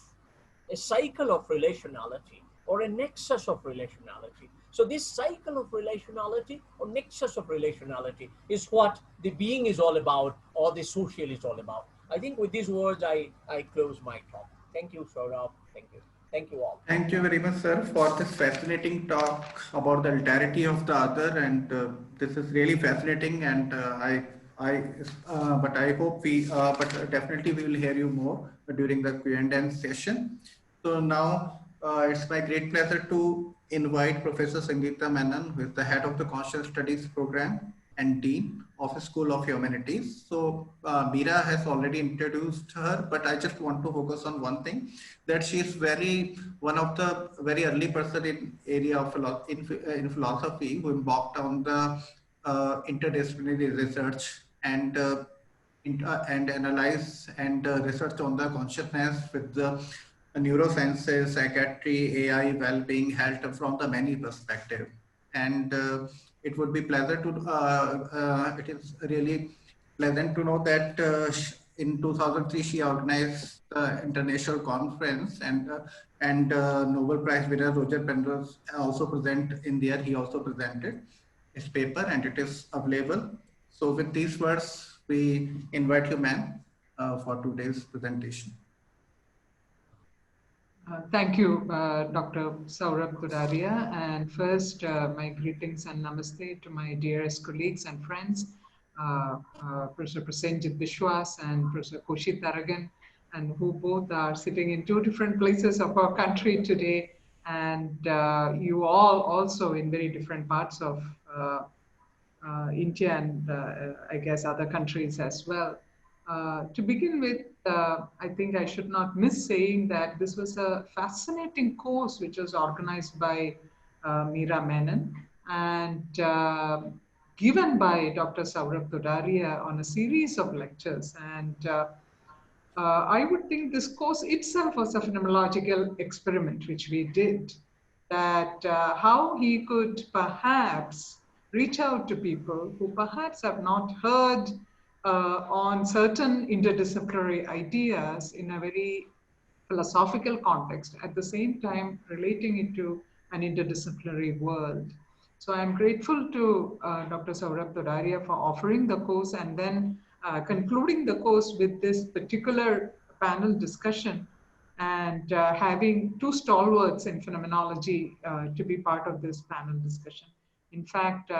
[SPEAKER 4] a cycle of relationality or a nexus of relationality. So this cycle of relationality or nexus of relationality is what the being is all about, or the social is all about. I think with these words, I close my talk. Thank you, Saurabh. Thank you. Thank you all.
[SPEAKER 2] Thank you very much, sir, for this fascinating talk about the alterity of the other. And this is really fascinating. And but I hope but definitely we will hear you more during the Q&A session. So now it's my great pleasure to invite Professor Sangeetha Menon, who is the head of the Conscious Studies Program and Dean of the School of Humanities. So Meera has already introduced her, but I just want to focus on one thing, that she is one of the very early person in area of in philosophy who embarked on the interdisciplinary research and analyze and research on the consciousness with the neurosciences, psychiatry, AI, well-being, health from the many perspective. And it would be pleasure to, it is really pleasant to know that in 2003 she organized the international conference, and Nobel Prize winner Roger Penrose also present in there. He also presented his paper and it is available. So with these words, we invite you, ma'am, for today's presentation.
[SPEAKER 5] Thank you, Dr. Saurabh Todariya. And first, my greetings and namaste to my dearest colleagues and friends, Professor Prasenjit Biswas and Professor Koshy Tharakan, and who both are sitting in two different places of our country today. And you all also in very different parts of India and I guess other countries as well. To begin with, I think I should not miss saying that this was a fascinating course which was organized by Meera Menon and given by Dr. Saurabh Todariya on a series of lectures. And I would think this course itself was a phenomenological experiment which we did, that how he could perhaps reach out to people who perhaps have not heard on certain interdisciplinary ideas in a very philosophical context, at the same time relating it to an interdisciplinary world. So I'm grateful to Dr. Saurabh Todariya for offering the course and then concluding the course with this particular panel discussion and having two stalwarts in phenomenology to be part of this panel discussion. In fact,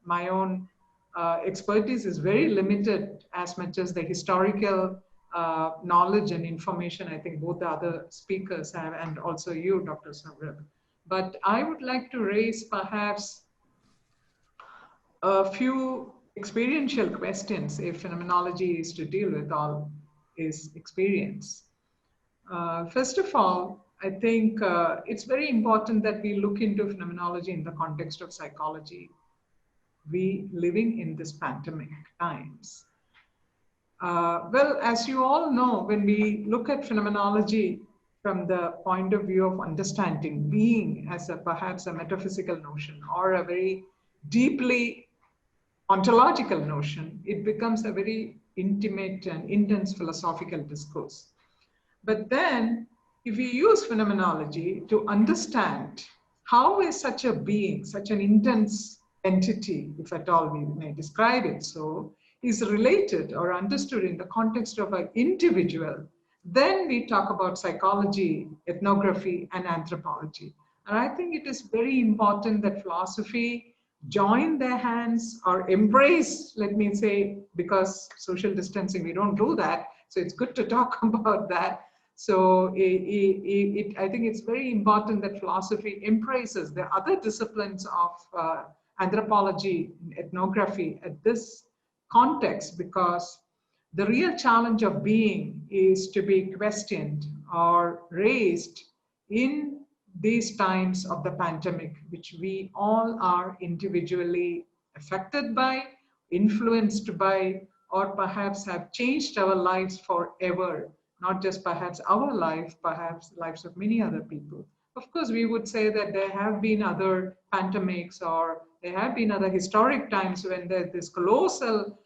[SPEAKER 5] my own expertise is very limited as much as the historical knowledge and information I think both the other speakers have, and also you, Dr. Saurabh. But I would like to raise perhaps a few experiential questions if phenomenology is to deal with all is experience. First of all, I think it's very important that we look into phenomenology in the context of psychology. We living in this pandemic times. Well, as you all know, when we look at phenomenology from the point of view of understanding being as a perhaps a metaphysical notion or a very deeply ontological notion, it becomes a very intimate and intense philosophical discourse. But then, if we use phenomenology to understand how is such a being, such an intense entity, if at all we may describe it so, is related or understood in the context of an individual, then we talk about psychology, ethnography, and anthropology. And I think it is very important that philosophy join their hands or embrace, let me say, because social distancing, we don't do that. So it's good to talk about that. So I think it's very important that philosophy embraces the other disciplines of anthropology, ethnography at this context, because the real challenge of being is to be questioned or raised in these times of the pandemic, which we all are individually affected by, influenced by, or perhaps have changed our lives forever. Not just perhaps our life, perhaps lives of many other people. Of course, we would say that there have been other pandemics or there have been other historic times when there's this colossal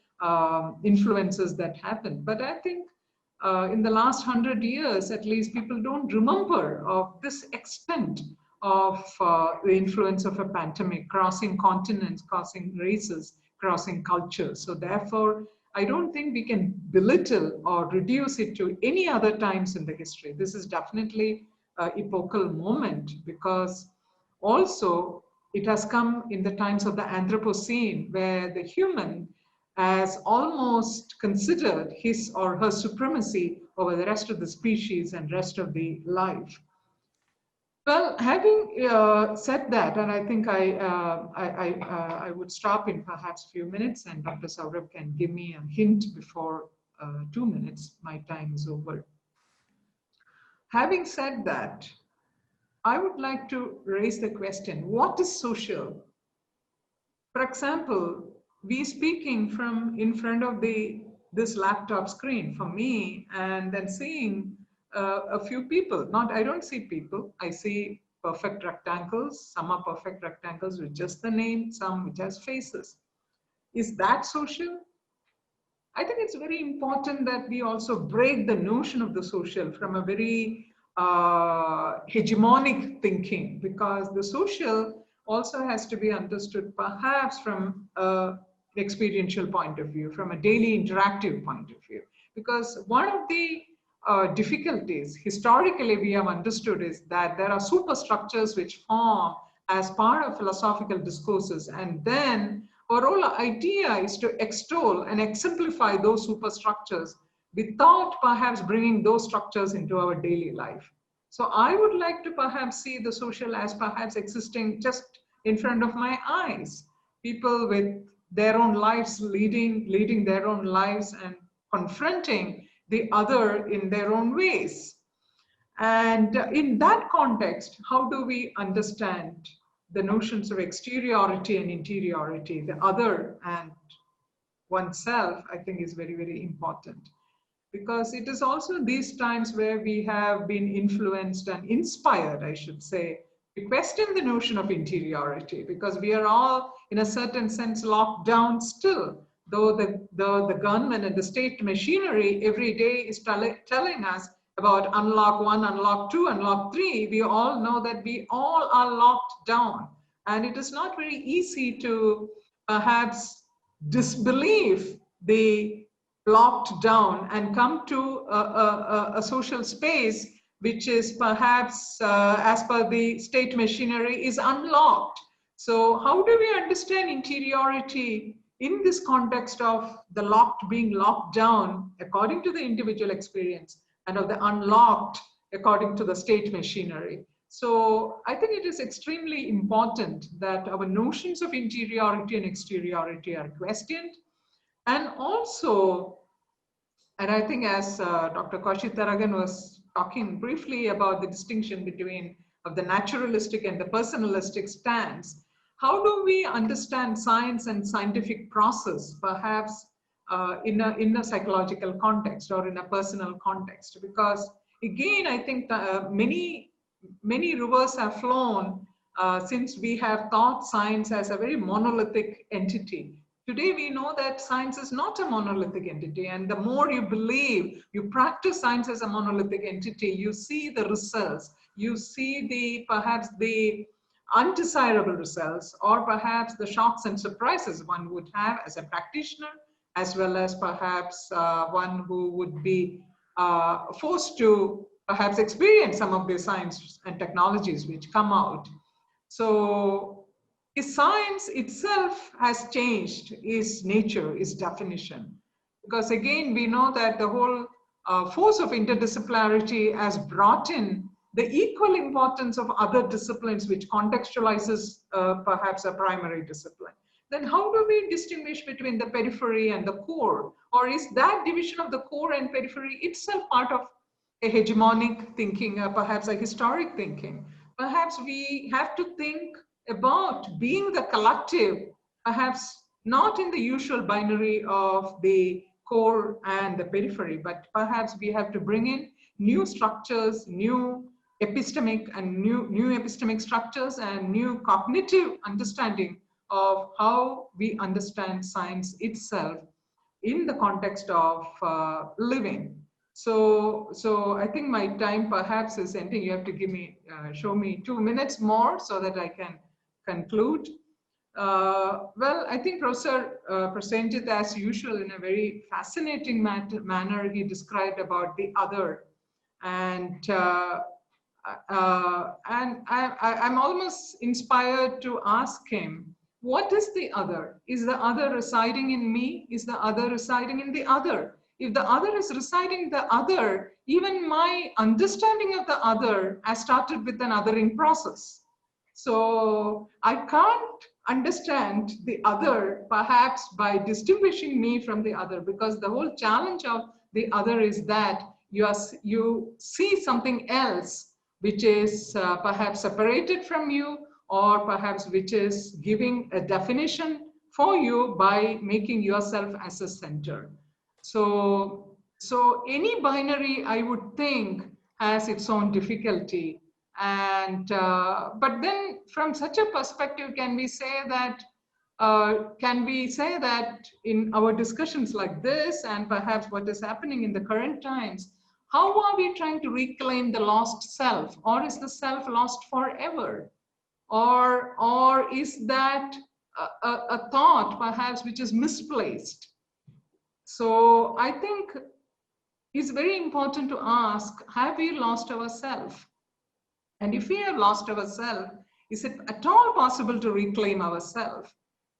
[SPEAKER 5] influences that happen. But I think in the last 100 years, at least, people don't remember of this extent of the influence of a pandemic, crossing continents, crossing races, crossing cultures. So therefore, I don't think we can belittle or reduce it to any other times in the history. This is definitely an epochal moment because also it has come in the times of the Anthropocene, where the human has almost considered his or her supremacy over the rest of the species and rest of the life. Well, having said that, and I think I would stop in perhaps a few minutes, and Dr. Saurabh can give me a hint before 2 minutes, my time is over. Having said that, I would like to raise the question, what is social? For example, we speaking from in front of this laptop screen for me, and then seeing a few people. I don't see people, I see perfect rectangles. Some are perfect rectangles with just the name, some which has faces. Is that social? I think it's very important that we also break the notion of the social from a very hegemonic thinking, because the social also has to be understood perhaps from an experiential point of view, from a daily interactive point of view. Because one of the difficulties historically we have understood is that there are superstructures which form as part of philosophical discourses, and then our whole idea is to extol and exemplify those superstructures without perhaps bringing those structures into our daily life. So I would like to perhaps see the social as perhaps existing just in front of my eyes. People with their own lives, leading their own lives and confronting the other in their own ways. And in that context, how do we understand the notions of exteriority and interiority, the other and oneself, I think is very, very important. Because it is also these times where we have been influenced and inspired, I should say, to question the notion of interiority, because we are all, in a certain sense, locked down still. Though the government and the state machinery every day is telling us about unlock 1, unlock 2, unlock 3, we all know that we all are locked down. And it is not very easy to perhaps disbelieve the locked down and come to a social space which is perhaps, as per the state machinery, is unlocked. So how do we understand interiority in this context of the locked being locked down according to the individual experience and of the unlocked according to the state machinery? So I think it is extremely important that our notions of interiority and exteriority are questioned. And also, and I think as Dr. Koshy Tharakan was talking briefly about the distinction between of the naturalistic and the personalistic stance, how do we understand science and scientific process, perhaps in a psychological context or in a personal context? Because again, I think many rivers have flown since we have thought science as a very monolithic entity. Today, we know that science is not a monolithic entity, and the more you believe, you practice science as a monolithic entity, you see the results, you see perhaps the undesirable results, or perhaps the shocks and surprises one would have as a practitioner, as well as perhaps one who would be forced to perhaps experience some of the science and technologies which come out. So science itself has changed its nature, its definition. Because again, we know that the whole force of interdisciplinarity has brought in the equal importance of other disciplines which contextualizes perhaps a primary discipline. Then how do we distinguish between the periphery and the core? Or is that division of the core and periphery itself part of a hegemonic thinking, perhaps a historic thinking? Perhaps we have to think about being the collective, perhaps not in the usual binary of the core and the periphery, but perhaps we have to bring in new structures, new epistemic and new epistemic structures and new cognitive understanding of how we understand science itself in the context of living. So I think my time perhaps is ending. You have to give me, show me 2 minutes more so that I can conclude. Well, I think Professor Prasenjit, as usual, in a very fascinating manner, he described about the other. And I'm almost inspired to ask him, what is the other? Is the other residing in me? Is the other residing in the other? If the other is residing in the other, even my understanding of the other has started with an othering process. So I can't understand the other perhaps by distinguishing me from the other, because the whole challenge of the other is that you see something else which is perhaps separated from you, or perhaps which is giving a definition for you by making yourself as a center. So any binary, I would think, has its own difficulty. And but then from such a perspective, can we say that in our discussions like this, and perhaps what is happening in the current times, how are we trying to reclaim the lost self? Or is the self lost forever? Or is that a thought perhaps which is misplaced? So I think it's very important to ask, have we lost ourselves? And if we have lost ourselves, is it at all possible to reclaim ourselves?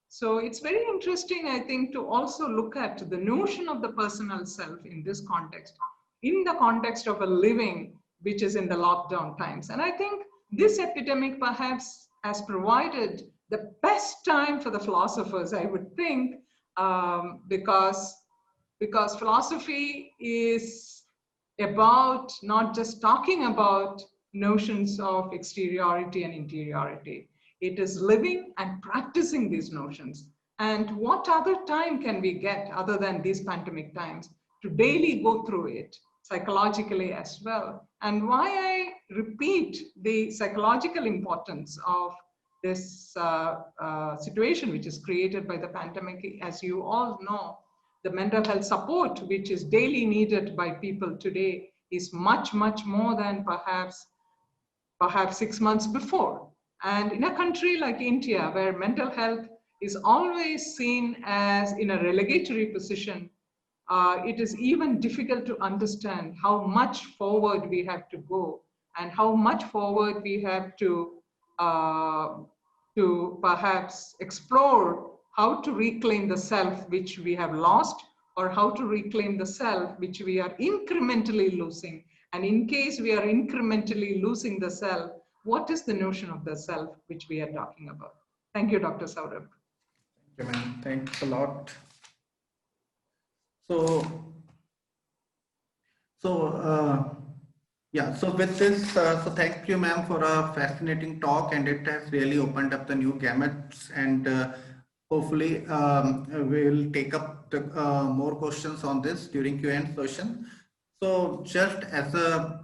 [SPEAKER 5] So it's very interesting, I think, to also look at the notion of the personal self in this context, in the context of a living which is in the lockdown times. And I think this epidemic perhaps has provided the best time for the philosophers, I would think, because philosophy is about not just talking about notions of exteriority and interiority. It is living and practicing these notions. And what other time can we get other than these pandemic times to daily go through it psychologically as well? And why I repeat the psychological importance of this situation which is created by the pandemic, as you all know, the mental health support which is daily needed by people today is much, much more than perhaps 6 months before. And in a country like India, where mental health is always seen as in a relegatory position, it is even difficult to understand how much forward we have to go and how much forward we have to perhaps explore how to reclaim the self which we have lost, or how to reclaim the self which we are incrementally losing. And in case we are incrementally losing the self, what is the notion of the self which we are talking about? Thank you, Dr. Saurabh.
[SPEAKER 2] Thank you, ma'am. Thanks a lot. So yeah, so with this, so thank you, ma'am, for a fascinating talk, and it has really opened up the new gamuts, and hopefully we'll take up the, more questions on this during Q&A session. So just as a,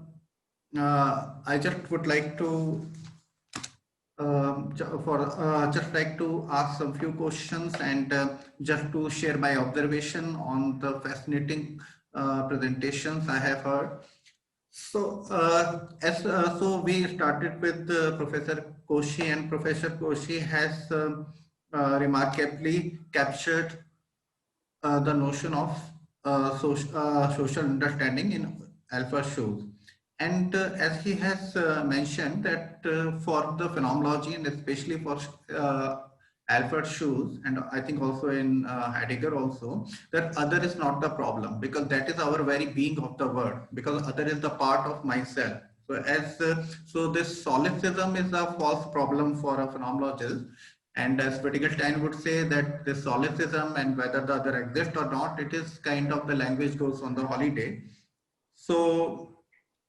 [SPEAKER 2] I just would like to just like to ask some few questions, and just to share my observation on the fascinating presentations I have heard. So so we started with Professor Koshy, and Professor Koshy has remarkably captured the notion of social understanding in alpha shows. And as he has mentioned that for the phenomenology, and especially for Alfred shows, and I think also in Heidegger also, that other is not the problem, because that is our very being of the world, because other is the part of myself. So as so this solipsism is a false problem for a phenomenologist. And as Wittgenstein would say that this solipsism, and whether the other exists or not, it is kind of the language goes on the holiday. So,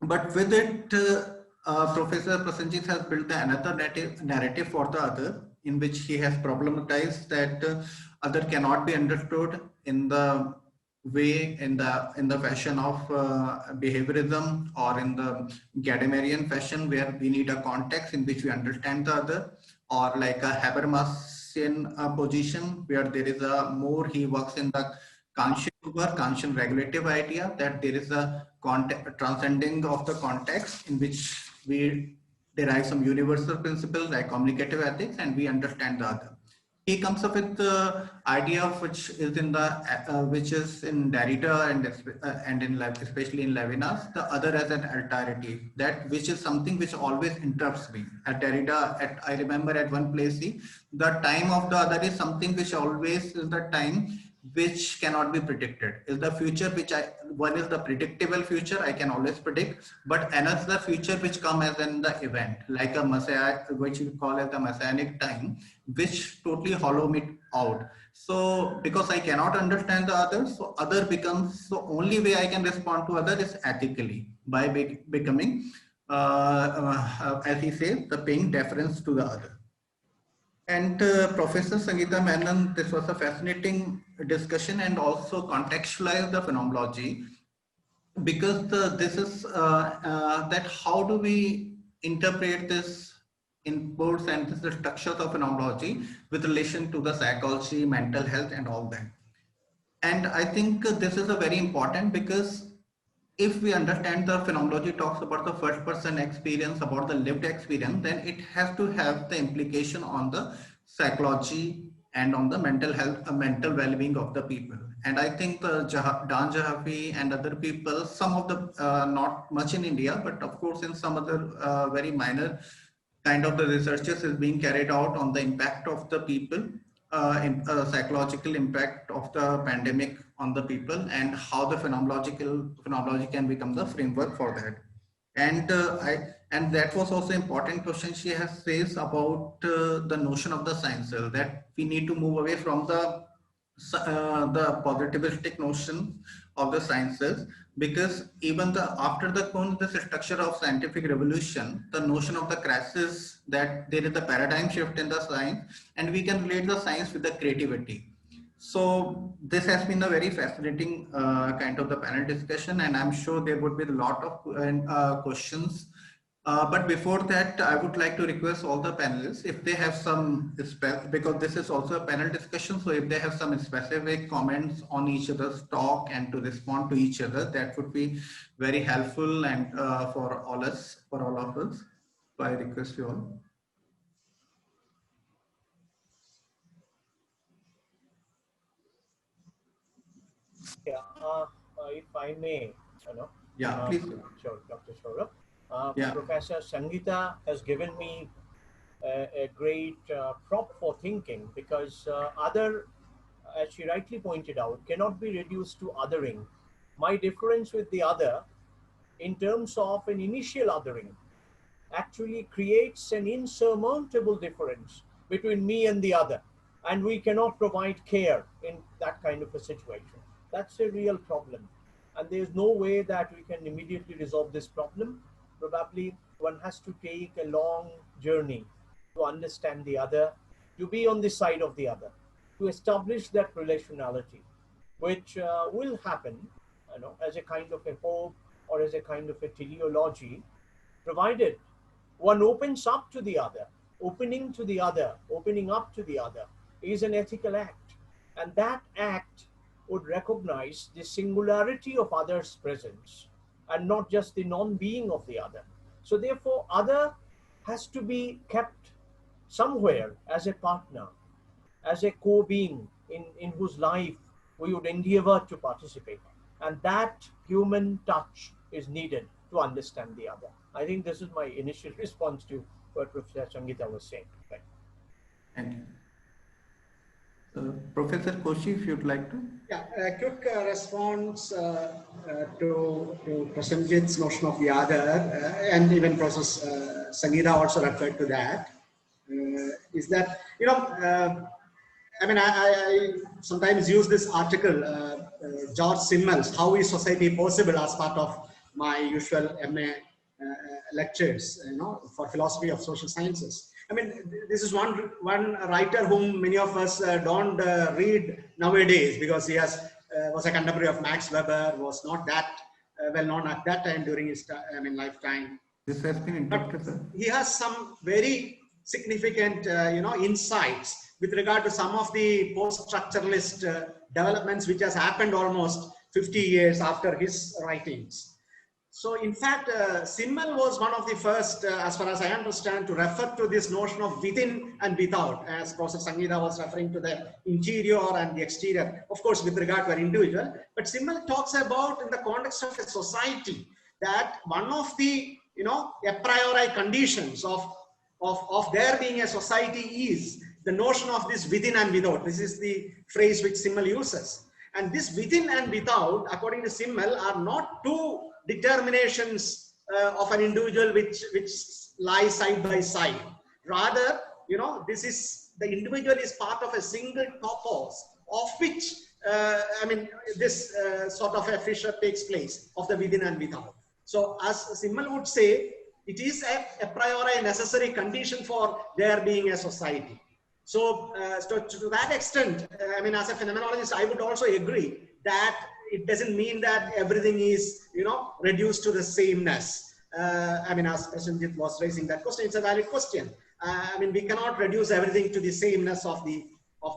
[SPEAKER 2] but with it, Professor Prasenjit has built another narrative for the other, in which he has problematized that other cannot be understood in the way, in the fashion of behaviorism, or in the Gadamerian fashion, where we need a context in which we understand the other, or like a Habermasian position, where there is a more, he works in the conscious regulative idea, that there is a transcending of the context in which we derive some universal principles like communicative ethics, and we understand the other. He comes up with the idea of which is in the which is in Derrida and in especially in Levinas, the other as an alterity, that which is something which always interrupts me. At Derrida, I remember at one place, the time of the other is something which always is the time which cannot be predicted. Is the future which one is the predictable future, I can always predict, but another future which comes as in the event, like a messiah, which we call as the messianic time, which totally hollow me out. So because I cannot understand the other, so other becomes, so only way I can respond to other is ethically, by becoming as he says, the paying deference to the other. And Professor Sangeetha Menon, this was a fascinating discussion, and also contextualize the phenomenology, because this is that how do we interpret this inputs and the structures of phenomenology with relation to the psychology, mental health, and all that. And I think this is a very important, because if we understand the phenomenology talks about the first person experience, about the lived experience, then it has to have the implication on the psychology and on the mental health, mental well-being of the people. And I think Dan Jahafi and other people, some of the, not much in India, but of course in some other very minor kind of the researches is being carried out on the impact of the people, psychological impact of the pandemic on the people, and how the phenomenology can become the framework for that. And that was also important question she has raised about the notion of the sciences, that we need to move away from the positivistic notion of the sciences, because even after the structure of scientific revolution, the notion of the crisis, that there is a paradigm shift in the science and we can relate the science with the creativity. So this has been a very fascinating kind of the panel discussion, and I'm sure there would be a lot of questions. But before that, I would like to request all the panelists, if they have some, because this is also a panel discussion, so if they have some specific comments on each other's talk and to respond to each other, that would be very helpful and for all of us. So I request you all.
[SPEAKER 4] Yeah, if I may,
[SPEAKER 2] Yeah, please.
[SPEAKER 4] Sure, Dr. Saurabh.
[SPEAKER 2] Yeah.
[SPEAKER 4] Professor Sangeetha has given me a great prop for thinking, because other, as she rightly pointed out, cannot be reduced to othering. My difference with the other, in terms of an initial othering, actually creates an insurmountable difference between me and the other. And we cannot provide care in that kind of a situation. That's a real problem. And there's no way that we can immediately resolve this problem. Probably one has to take a long journey to understand the other, to be on the side of the other, to establish that relationality, which will happen, as a kind of a hope or as a kind of a teleology, provided one opens up to the other. Opening to the other, opening up to the other is an ethical act. And that act would recognize the singularity of other's presence and not just the non-being of the other. So therefore, other has to be kept somewhere as a partner, as a co-being in whose life we would endeavor to participate. And that human touch is needed to understand the other. I think this is my initial response to what Professor Sangeetha was saying. Right.
[SPEAKER 2] Thank you. Professor Koshy, if you'd like to.
[SPEAKER 3] Yeah, a quick response to Prasenjit's notion of the other, and even Professor Sangeetha also referred to that, is that, I mean, I sometimes use this article, George Simmel's How is Society Possible, as part of my usual MA lectures, for philosophy of social sciences. I mean, this is one writer whom many of us don't read nowadays, because he was a contemporary of Max Weber, was not that well known at that time during his lifetime.
[SPEAKER 2] This has been interrupted, sir.
[SPEAKER 3] He has some very significant, insights with regard to some of the post-structuralist developments which has happened almost 50 years after his writings. So in fact, Simmel was one of the first, as far as I understand, to refer to this notion of within and without, as Professor Sangeetha was referring to the interior and the exterior, of course, with regard to an individual. But Simmel talks about, in the context of a society, that one of the, a priori conditions of there being a society is the notion of this within and without. This is the phrase which Simmel uses. And this within and without, according to Simmel, are not two determinations of an individual which lie side by side. Rather, the individual is part of a single topos, of which this sort of a fissure takes place of the within and without. So as Simmel would say, it is a priori necessary condition for there being a society. So to that extent, as a phenomenologist, I would also agree that it doesn't mean that everything is, reduced to the sameness. As Prasenjit was raising that question, it's a valid question. We cannot reduce everything to the sameness of the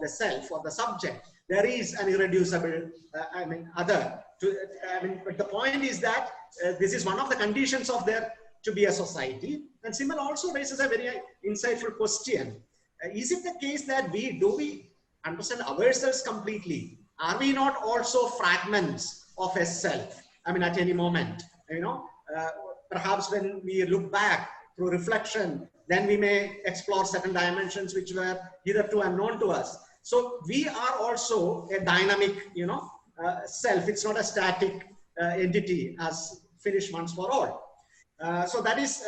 [SPEAKER 3] self or the subject. There is an irreducible, other. But the point is that this is one of the conditions of there to be a society. And Simmel also raises a very insightful question. Is it the case that do we understand ourselves completely? Are we not also fragments of a self? At any moment, perhaps when we look back through reflection, then we may explore certain dimensions which were hitherto unknown to us. So we are also a dynamic, self. It's not a static entity as finished once for all. So that is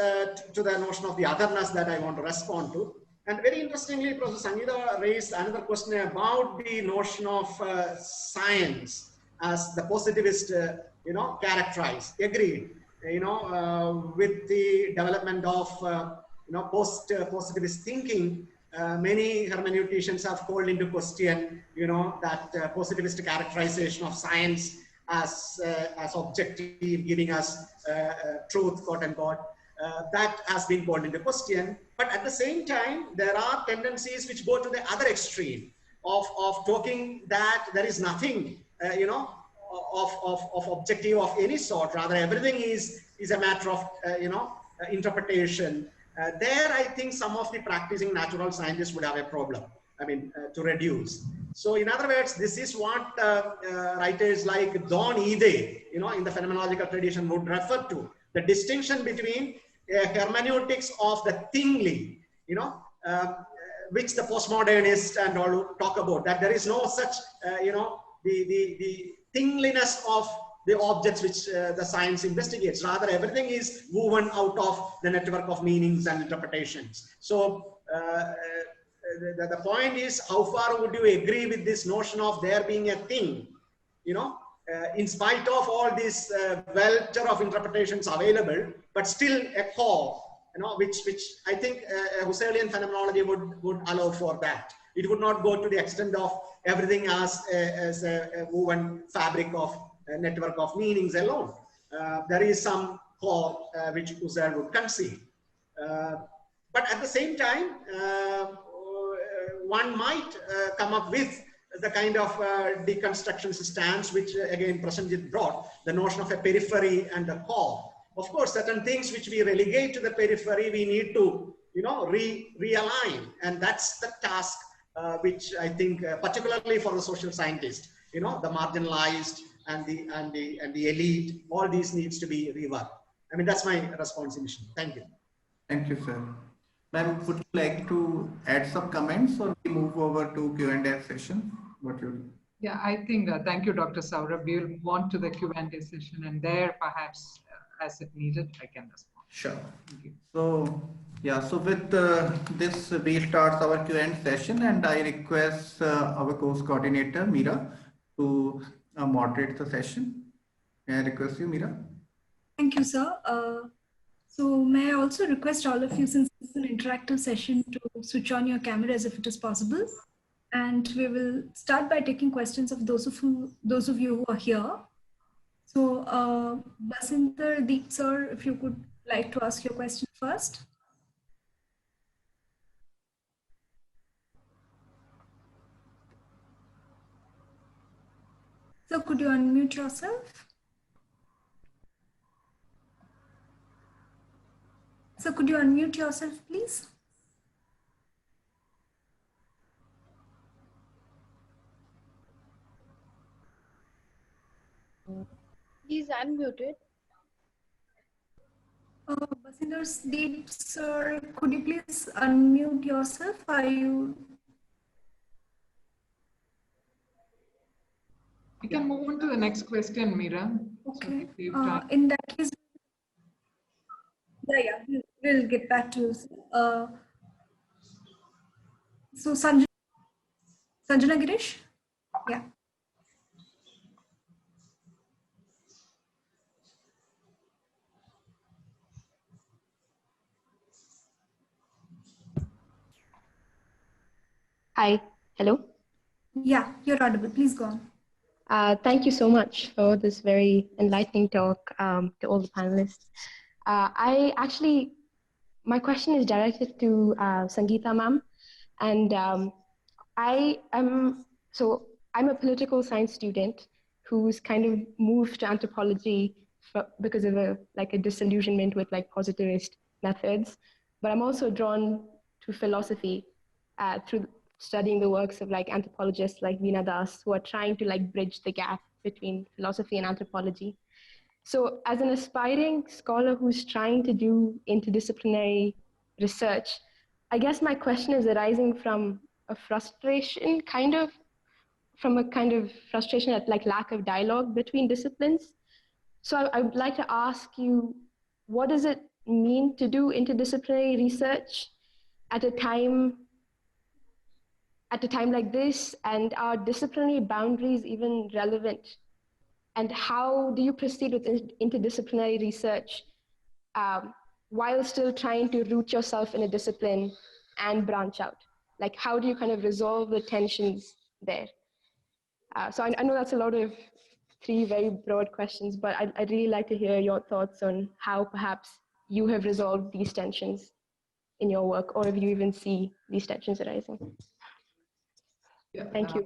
[SPEAKER 3] to the notion of the otherness that I want to respond to. And very interestingly, Professor Sangeetha raised another question about the notion of science as the positivist, characterized. Agreed. With the development of post-positivist thinking, many hermeneuticians have called into question, that positivist characterization of science as objective, giving us truth, quote unquote. That has been called into question. But at the same time, there are tendencies which go to the other extreme of talking that there is nothing, of objective of any sort. Rather, everything is a matter of, interpretation. There, I think some of the practicing natural scientists would have a problem. I mean, to reduce. So, in other words, this is what writers like Don Ide, in the phenomenological tradition would refer to. The distinction between hermeneutics of the thingly, which the postmodernists and all talk about, that there is no such, the thingliness of the objects which the science investigates. Rather, everything is woven out of the network of meanings and interpretations. So, the point is, how far would you agree with this notion of there being a thing, in spite of all this welter of interpretations available, but still a core, which I think Husserlian phenomenology would allow for that. It would not go to the extent of everything as a woven fabric of a network of meanings alone. There is some core which Husserl would concede. But at the same time, one might come up with the kind of deconstruction stance which again Prasenjit brought, the notion of a periphery and a core. Of course, certain things which we relegate to the periphery, we need to, realign, and that's the task which I think, particularly for the social scientist, the marginalized and the elite, all these needs to be reworked. I mean, that's my response in mission. Thank you.
[SPEAKER 2] Thank you, sir. Ma'am, would you like to add some comments or we move over to Q&A session? What you?
[SPEAKER 5] Yeah, I think, thank you, Dr. Saurabh. We'll move on to the Q&A session, and there perhaps as it needed, I can respond.
[SPEAKER 2] Sure. So, yeah, so with this, we start our Q&A session, and I request our course coordinator, Meera, to moderate the session. May I request you, Meera?
[SPEAKER 1] Thank you, sir. So may I also request all of you, since it's an interactive session, to switch on your cameras if it is possible. And we will start by taking questions of those of you who are here. So Basinder, Deep sir, if you could like to ask your question first. So could you unmute yourself? So could you unmute yourself, please?
[SPEAKER 6] He's unmuted.
[SPEAKER 1] Basinder Deep sir, could you please unmute yourself? Are you?
[SPEAKER 5] We can move on to the next question, Meera.
[SPEAKER 1] Okay.
[SPEAKER 5] So
[SPEAKER 1] in that case, yeah, we'll get back to you. So Sanjana Girish? Yeah.
[SPEAKER 6] Hi. Hello.
[SPEAKER 1] Yeah, you're audible. Please go on.
[SPEAKER 6] Thank you so much for this very enlightening talk to all the panelists. My question is directed to Sangeetha ma'am, and I'm a political science student who's kind of moved to anthropology because of a disillusionment with positivist methods, but I'm also drawn to philosophy through studying the works of anthropologists like Veena Das, who are trying to bridge the gap between philosophy and anthropology. So as an aspiring scholar who's trying to do interdisciplinary research, I guess my question is arising from a frustration, at lack of dialogue between disciplines. So I would like to ask you, what does it mean to do interdisciplinary research at a time like this, and are disciplinary boundaries even relevant? And how do you proceed with interdisciplinary research while still trying to root yourself in a discipline and branch out? Like, how do you kind of resolve the tensions there? So I know that's a lot of 3 very broad questions, but I'd really like to hear your thoughts on how perhaps you have resolved these tensions in your work, or if you even see these tensions arising.
[SPEAKER 5] Yeah,
[SPEAKER 6] Thank you.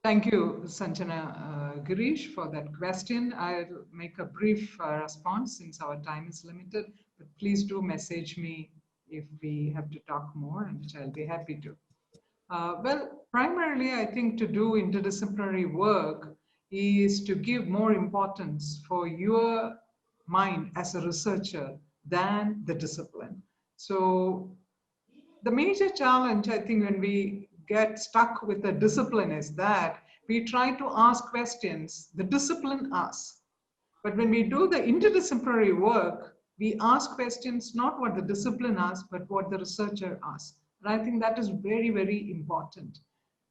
[SPEAKER 5] Thank you, Sanjana Girish, for that question. I'll make a brief response since our time is limited, but please do message me if we have to talk more, and which I'll be happy to. Well, primarily, I think to do interdisciplinary work is to give more importance for your mind as a researcher than the discipline. So the major challenge, I think, when we get stuck with the discipline is that we try to ask questions the discipline asks. But when we do the interdisciplinary work, we ask questions not what the discipline asks, but what the researcher asks. And I think that is very, very important.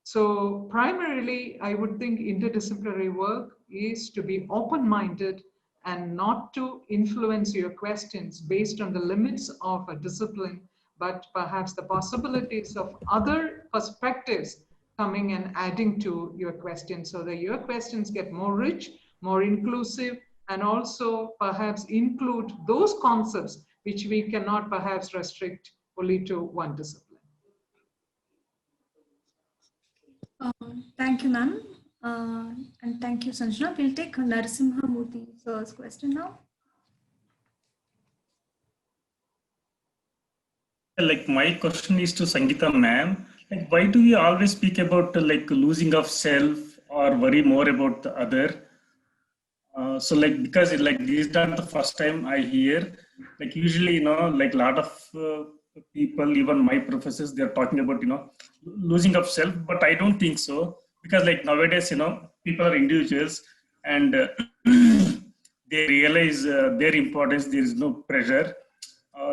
[SPEAKER 5] So primarily, I would think interdisciplinary work is to be open-minded and not to influence your questions based on the limits of a discipline, but perhaps the possibilities of other perspectives coming and adding to your questions so that your questions get more rich, more inclusive, and also perhaps include those concepts which we cannot perhaps restrict only to one discipline.
[SPEAKER 1] Thank you, ma'am. And thank you, Sanjana. We'll take Narasimha Murthy's question now.
[SPEAKER 7] Like, my question is to Sangeetha ma'am. Like, why do we always speak about like losing of self or worry more about the other? So like, because like this is not the first time I hear, like usually, you know, like a lot of people, even my professors, they're talking about, you know, losing of self, but I don't think so, because like nowadays, you know, people are individuals and they realize their importance. There is no pressure,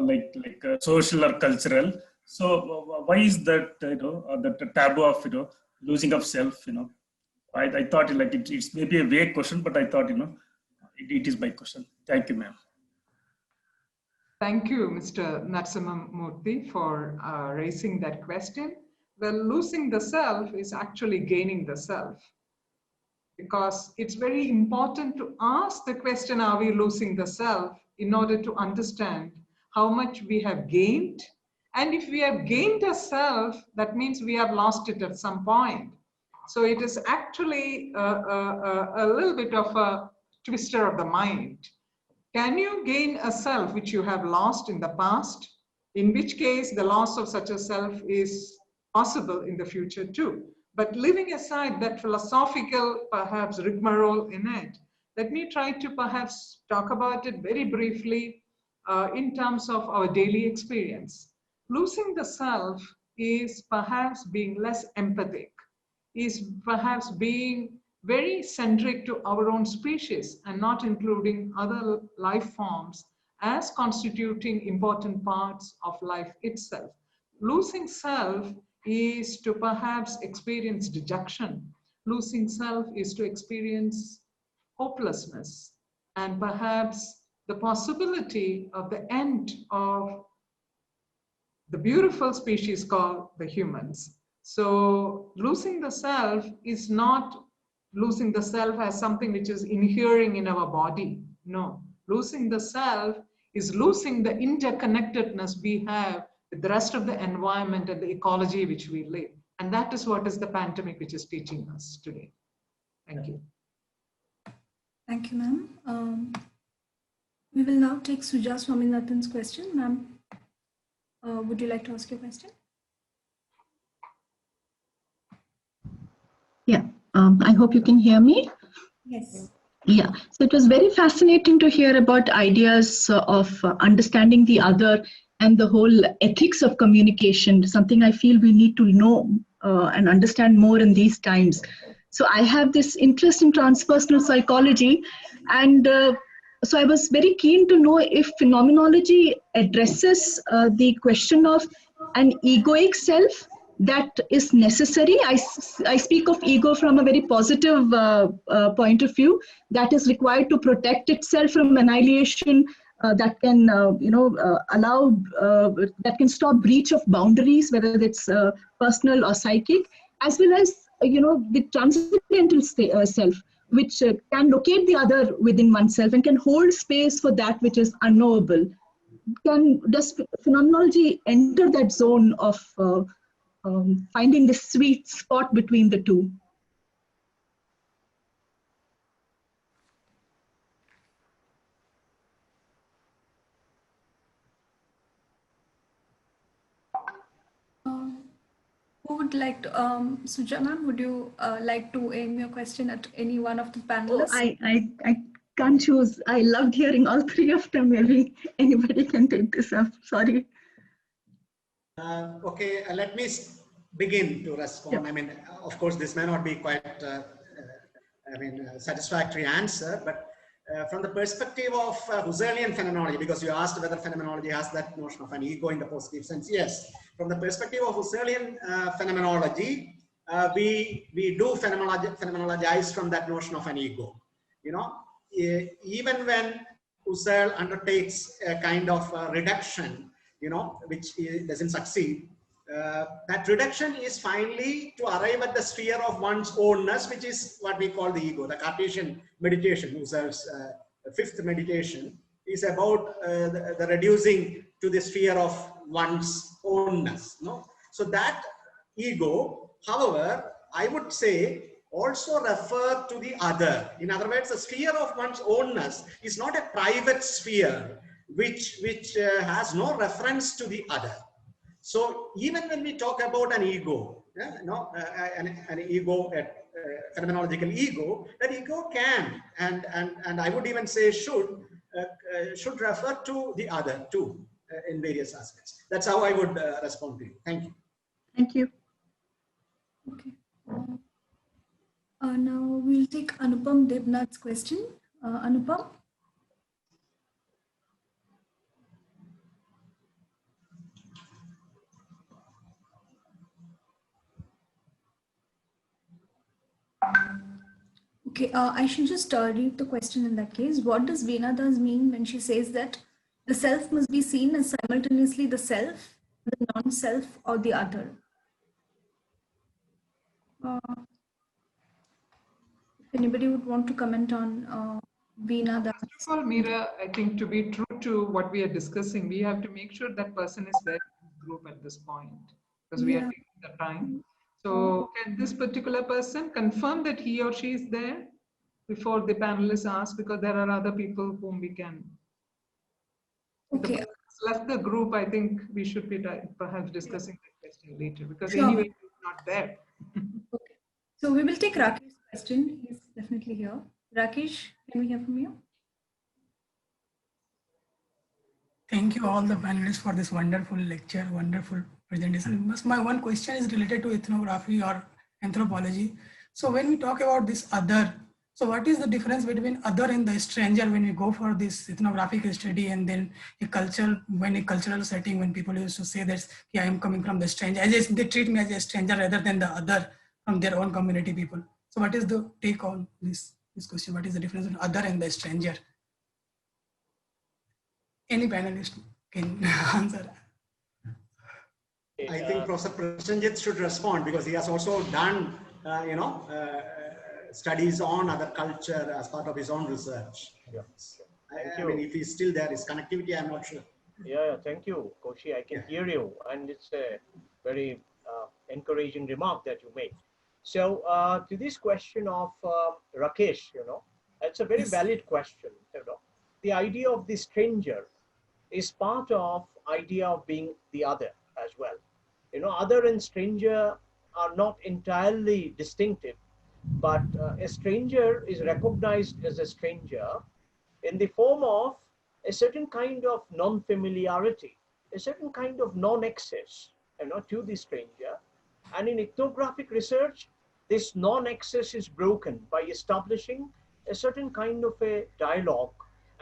[SPEAKER 7] like social or cultural. So why is that, you know, the taboo of, you know, losing of self, you know? I thought like it's maybe a vague question, but I thought, you know, it is my question. Thank you, ma'am.
[SPEAKER 5] Thank you, Mr. Narasimha Murthy, for raising that question. Well, losing the self is actually gaining the self, because it's very important to ask the question, are we losing the self, in order to understand how much we have gained. And if we have gained a self, that means we have lost it at some point. So it is actually a little bit of a twister of the mind. Can you gain a self which you have lost in the past? In which case the loss of such a self is possible in the future too. But leaving aside that philosophical, perhaps, rigmarole in it, let me try to perhaps talk about it very briefly in terms of our daily experience. Losing the self is perhaps being less empathic, is perhaps being very centric to our own species and not including other life forms as constituting important parts of life itself. Losing self is to perhaps experience dejection. Losing self is to experience hopelessness and perhaps the possibility of the end of the beautiful species called the humans. So losing the self is not losing the self as something which is inhering in our body. No, losing the self is losing the interconnectedness we have with the rest of the environment and the ecology which we live. And that is what is the pandemic which is teaching us today. Thank you.
[SPEAKER 1] Thank you, ma'am. We will now take Suja Swaminathan's question. Ma'am, would you like to ask your question?
[SPEAKER 8] Yeah, I hope you can hear me.
[SPEAKER 1] Yes.
[SPEAKER 8] Yeah, so it was very fascinating to hear about ideas of understanding the other and the whole ethics of communication, something I feel we need to know and understand more in these times. So I have this interest in transpersonal psychology, and So I was very keen to know if phenomenology addresses the question of an egoic self that is necessary. I speak of ego from a very positive point of view, that is required to protect itself from annihilation, that can, allow, that can stop breach of boundaries, whether it's personal or psychic, as well as, the transcendental self, which can locate the other within oneself and can hold space for that which is unknowable. Does phenomenology enter that zone of finding the sweet spot between the two?
[SPEAKER 1] Who would like to, Suja ma'am, would you like to aim your question at any one of the panelists?
[SPEAKER 8] I can't choose. I loved hearing all three of them. Maybe anybody can take this up. Sorry.
[SPEAKER 3] Okay, let me begin to respond.
[SPEAKER 8] Yeah.
[SPEAKER 3] I mean, of course, this may not be quite, satisfactory answer, but from the perspective of Husserlian phenomenology, because you asked whether phenomenology has that notion of an ego in the positive sense. Yes, from the perspective of Husserlian phenomenology, we do phenomenologize from that notion of an ego. Even when Husserl undertakes a kind of reduction, which doesn't succeed, that reduction is finally to arrive at the sphere of one's ownness, which is what we call the ego. The Cartesian meditation, Husserl's fifth meditation, is about the reducing to the sphere of one's ownness. So that ego, however, I would say, also refer to the other. In other words, the sphere of one's ownness is not a private sphere which has no reference to the other. So even when we talk about an ego, an ego, phenomenological ego, that ego can and I would even say should refer to the other too in various aspects. That's how I would respond to you. Thank you.
[SPEAKER 8] Thank you.
[SPEAKER 1] Okay. Now we'll take Anupam Debnath's question. Anupam? Okay, I should just read the question in that case. What does Meena mean when she says that the self must be seen as simultaneously the self, the non-self, or the other? If anybody would want to comment on Veena.
[SPEAKER 5] First of all, Meera, I think to be true to what we are discussing, we have to make sure that person is there in the group at this point, because we are taking the time. So can this particular person confirm that he or she is there before the panelists ask, because there are other people whom we can.
[SPEAKER 1] Okay.
[SPEAKER 5] Left the group, I think we should be perhaps discussing that question later, because anyway, it's not there.
[SPEAKER 1] Okay. So we will take Rakesh's question. He's definitely here. Rakesh, can we hear from you?
[SPEAKER 9] Thank you all the panelists for this wonderful lecture, wonderful presentation. My one question is related to ethnography or anthropology. So when we talk about this other, so what is the difference between other and the stranger when we go for this ethnographic study, and then a culture, when a cultural setting, when people used to say that, yeah, I am coming from the stranger, as they treat me as a stranger rather than the other from their own community people. So what is the take on this question? What is the difference between other and the stranger? Any panelist can answer.
[SPEAKER 3] I think Professor Prasenjit should respond, because he has also done, studies on other culture as part of his own research. Yes. I mean, if he's still there, his connectivity, I'm not sure.
[SPEAKER 4] Yeah, thank you, Koshy. I can hear you, and it's a very encouraging remark that you make. So to this question of Rakesh, it's a very valid question. The idea of the stranger is part of idea of being the other as well. Other and stranger are not entirely distinctive, but a stranger is recognized as a stranger in the form of a certain kind of non-familiarity, a certain kind of non-access, to the stranger. And in ethnographic research, this non-access is broken by establishing a certain kind of a dialogue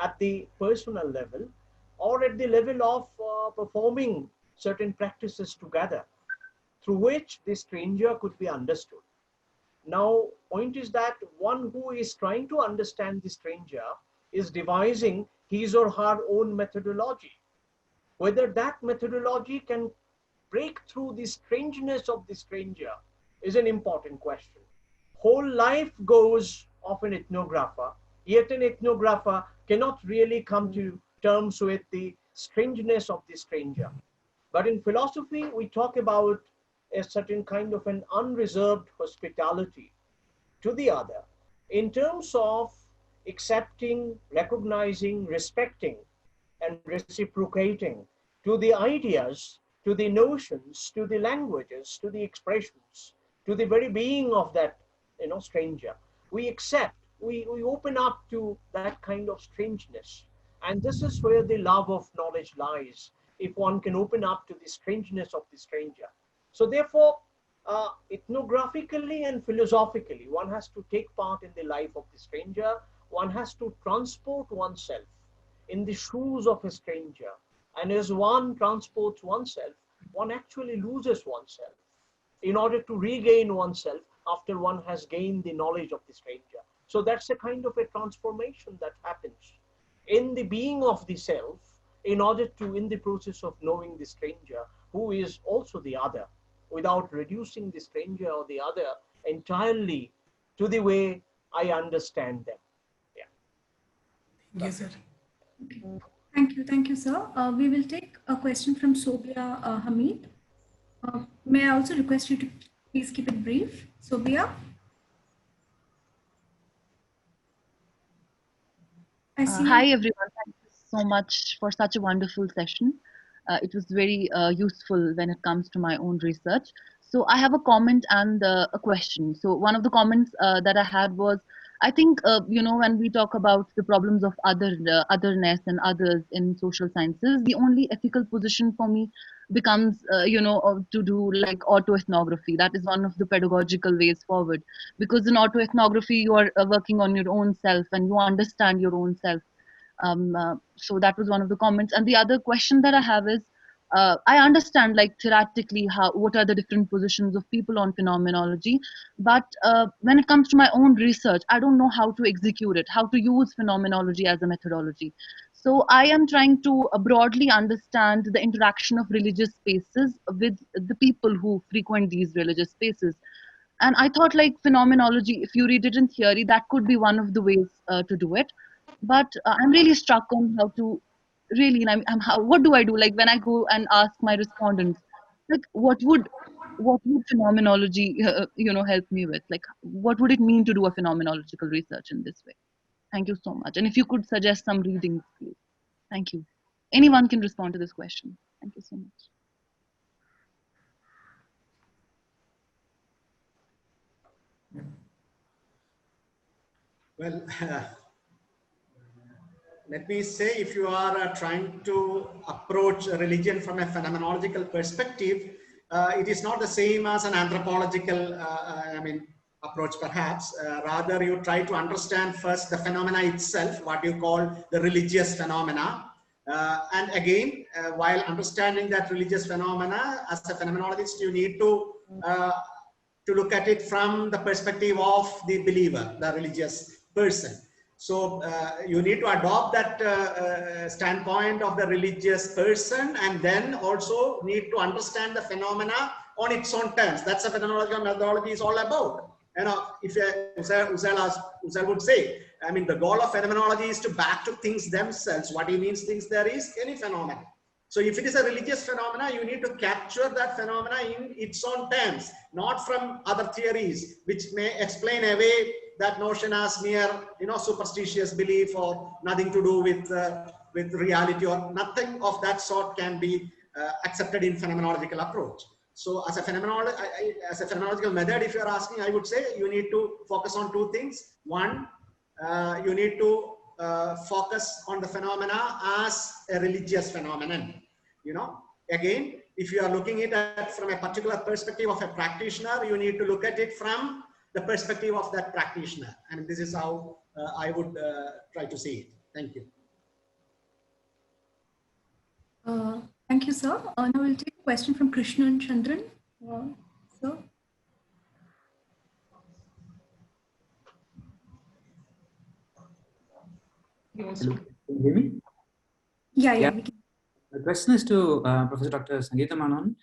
[SPEAKER 4] at the personal level or at the level of performing certain practices together through which the stranger could be understood. Now, point is that one who is trying to understand the stranger is devising his or her own methodology. Whether that methodology can break through the strangeness of the stranger is an important question. Whole life goes of an ethnographer, yet an ethnographer cannot really come to terms with the strangeness of the stranger. But in philosophy, we talk about a certain kind of an unreserved hospitality to the other in terms of accepting, recognizing, respecting, and reciprocating to the ideas, to the notions, to the languages, to the expressions, to the very being of that stranger. We accept, we open up to that kind of strangeness. And this is where the love of knowledge lies, if one can open up to the strangeness of the stranger. So therefore, ethnographically and philosophically, one has to take part in the life of the stranger. One has to transport oneself in the shoes of a stranger. And as one transports oneself, one actually loses oneself in order to regain oneself after one has gained the knowledge of the stranger. So that's a kind of a transformation that happens in the being of the self in order to, in the process of knowing the stranger, who is also the other, without reducing the stranger or the other entirely to the way I understand them. Yeah.
[SPEAKER 9] Thank you, sir.
[SPEAKER 1] Thank you, sir. We will take a question from Sobia Hamid. May I also request you to please keep it brief, Sobia?
[SPEAKER 10] Hi everyone, thank you so much for such a wonderful session. It was very useful when it comes to my own research. So I have a comment and a question. So one of the comments that I had was, I think, when we talk about the problems of otherness and others in social sciences, the only ethical position for me becomes, to do like autoethnography. That is one of the pedagogical ways forward. Because in autoethnography, you are working on your own self and you understand your own self. So that was one of the comments. And the other question that I have is, I understand like theoretically what are the different positions of people on phenomenology, but when it comes to my own research, I don't know how to execute it, how to use phenomenology as a methodology. So I am trying to broadly understand the interaction of religious spaces with the people who frequent these religious spaces. And I thought like phenomenology, if you read it in theory, that could be one of the ways to do it. But I'm really struck on how to really, what do I do? Like when I go and ask my respondents, like what would phenomenology, help me with? Like what would it mean to do a phenomenological research in this way? Thank you so much. And if you could suggest some readings, please. Thank you. Anyone can respond to this question. Thank you so much.
[SPEAKER 3] Well, let me say, if you are trying to approach religion from a phenomenological perspective, it is not the same as an anthropological, approach perhaps. Rather, you try to understand first the phenomena itself, what you call the religious phenomena. And again, while understanding that religious phenomena, as a phenomenologist, you need to look at it from the perspective of the believer, the religious person. So you need to adopt that standpoint of the religious person, and then also need to understand the phenomena on its own terms. That's what phenomenological methodology is all about. If Uzel would say, the goal of phenomenology is to back to things themselves. What he means things there is any phenomena. So if it is a religious phenomena, you need to capture that phenomena in its own terms, not from other theories, which may explain away that notion as mere, superstitious belief or nothing to do with reality, or nothing of that sort can be accepted in phenomenological approach. So as a phenomenological method, if you are asking, I would say you need to focus on two things. One, you need to focus on the phenomena as a religious phenomenon. Again, if you are looking at it from a particular perspective of a practitioner, you need to look at it from the perspective of that practitioner. And this is how I would try to see it. Thank you.
[SPEAKER 1] Thank you, sir. Now we'll take a question from Krishna and Chandran. Sir.
[SPEAKER 5] Yes.
[SPEAKER 11] Hello, can you hear me?
[SPEAKER 1] Yeah. We can.
[SPEAKER 11] The question is to Professor Dr. Sangeetha Menon.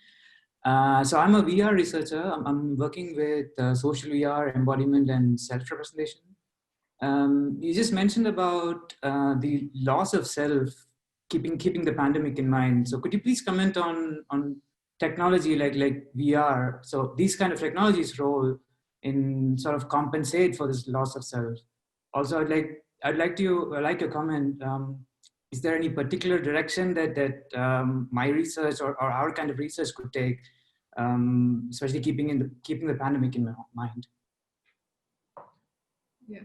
[SPEAKER 11] So I'm a VR researcher. I'm working with social VR, embodiment, and self-representation. You just mentioned about the loss of self, keeping the pandemic in mind. So could you please comment on technology like VR? So these kind of technologies' role in sort of compensate for this loss of self. Also, I'd like your comment. Is there any particular direction that my research or our kind of research could take, especially keeping the pandemic in mind?
[SPEAKER 5] Yeah.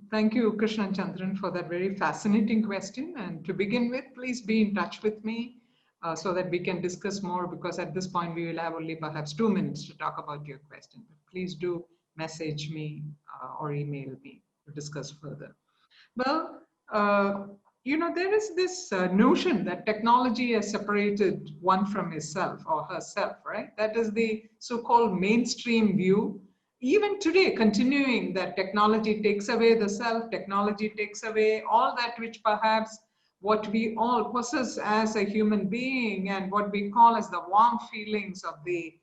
[SPEAKER 5] Thank you, Krishna and Chandran, for that very fascinating question. And to begin with, please be in touch with me so that we can discuss more, because at this point we will have only perhaps 2 minutes to talk about your question. But please do message me or email me to discuss further. Well, there is this notion that technology has separated one from himself or herself, right? That is the so-called mainstream view. Even today, continuing that technology takes away the self, technology takes away all that which perhaps what we all possess as a human being and what we call as the warm feelings of the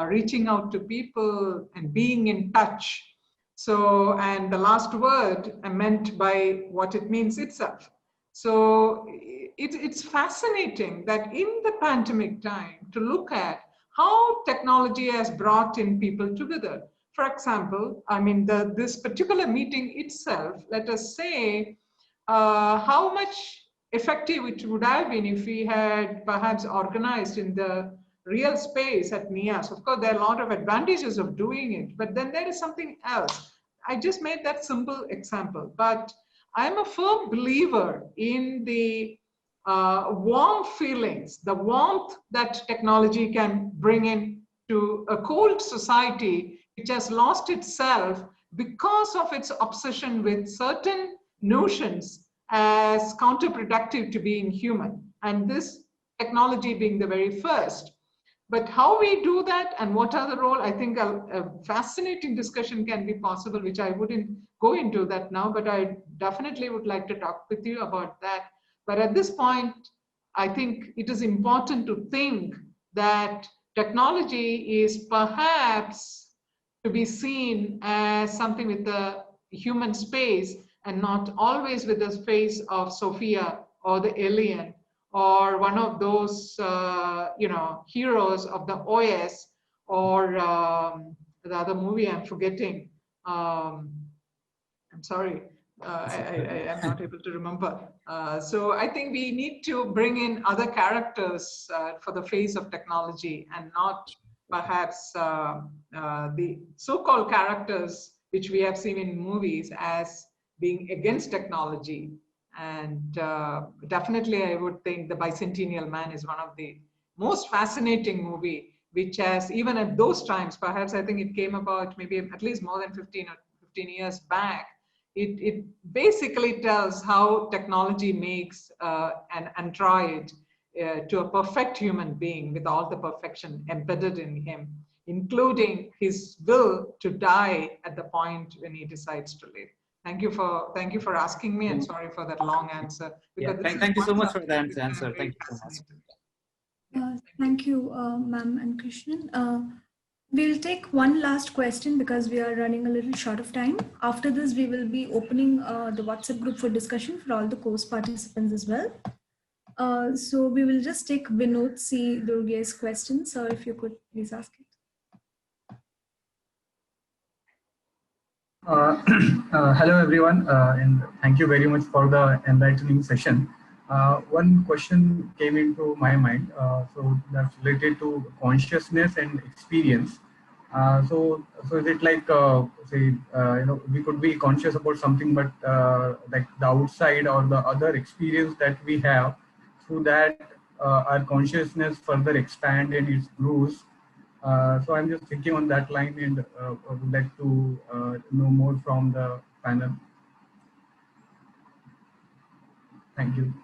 [SPEAKER 5] reaching out to people and being in touch. So, and the last word meant by what it means itself. So it's fascinating that in the pandemic time to look at how technology has brought in people together. For example, I mean, this particular meeting itself, let us say, how much effective it would have been if we had perhaps organized in the real space at NIAS. Of course, there are a lot of advantages of doing it, but then there is something else. I just made that simple example, but I'm a firm believer in the warm feelings, the warmth that technology can bring in to a cold society which has lost itself because of its obsession with certain notions as counterproductive to being human, and this technology being the very first. But how we do that and what are the role, I think a fascinating discussion can be possible, which I wouldn't go into that now, but I definitely would like to talk with you about that. But at this point, I think it is important to think that technology is perhaps to be seen as something with the human space and not always with the space of Sophia or the alien or one of those heroes of the OS or the other movie I'm forgetting. I'm sorry, I am not able to remember. So I think we need to bring in other characters for the face of technology and not perhaps the so-called characters which we have seen in movies as being against technology. And definitely I would think The Bicentennial Man is one of the most fascinating movie, which has, even at those times, perhaps I think it came about maybe at least more than 15 years back. It basically tells how technology makes an android to a perfect human being with all the perfection embedded in him, including his will to die at the point when he decides to live. Thank you for asking me, and sorry for that long answer.
[SPEAKER 11] Yeah, thank you so much for that answer. Thank you so much.
[SPEAKER 1] Thank you, ma'am and Krishnan. We'll take one last question because we are running a little short of time. After this, we will be opening the WhatsApp group for discussion for all the course participants as well. So we will just take Vinod C. Durge's question. So if you could please ask it.
[SPEAKER 12] Hello everyone, and thank you very much for the enlightening session. One question came into my mind, so that's related to consciousness and experience. So is it like, we could be conscious about something, but like the outside or the other experience that we have, through that our consciousness further expand and it grows. So I'm just thinking on that line, and I would like to know more from the panel. Thank you.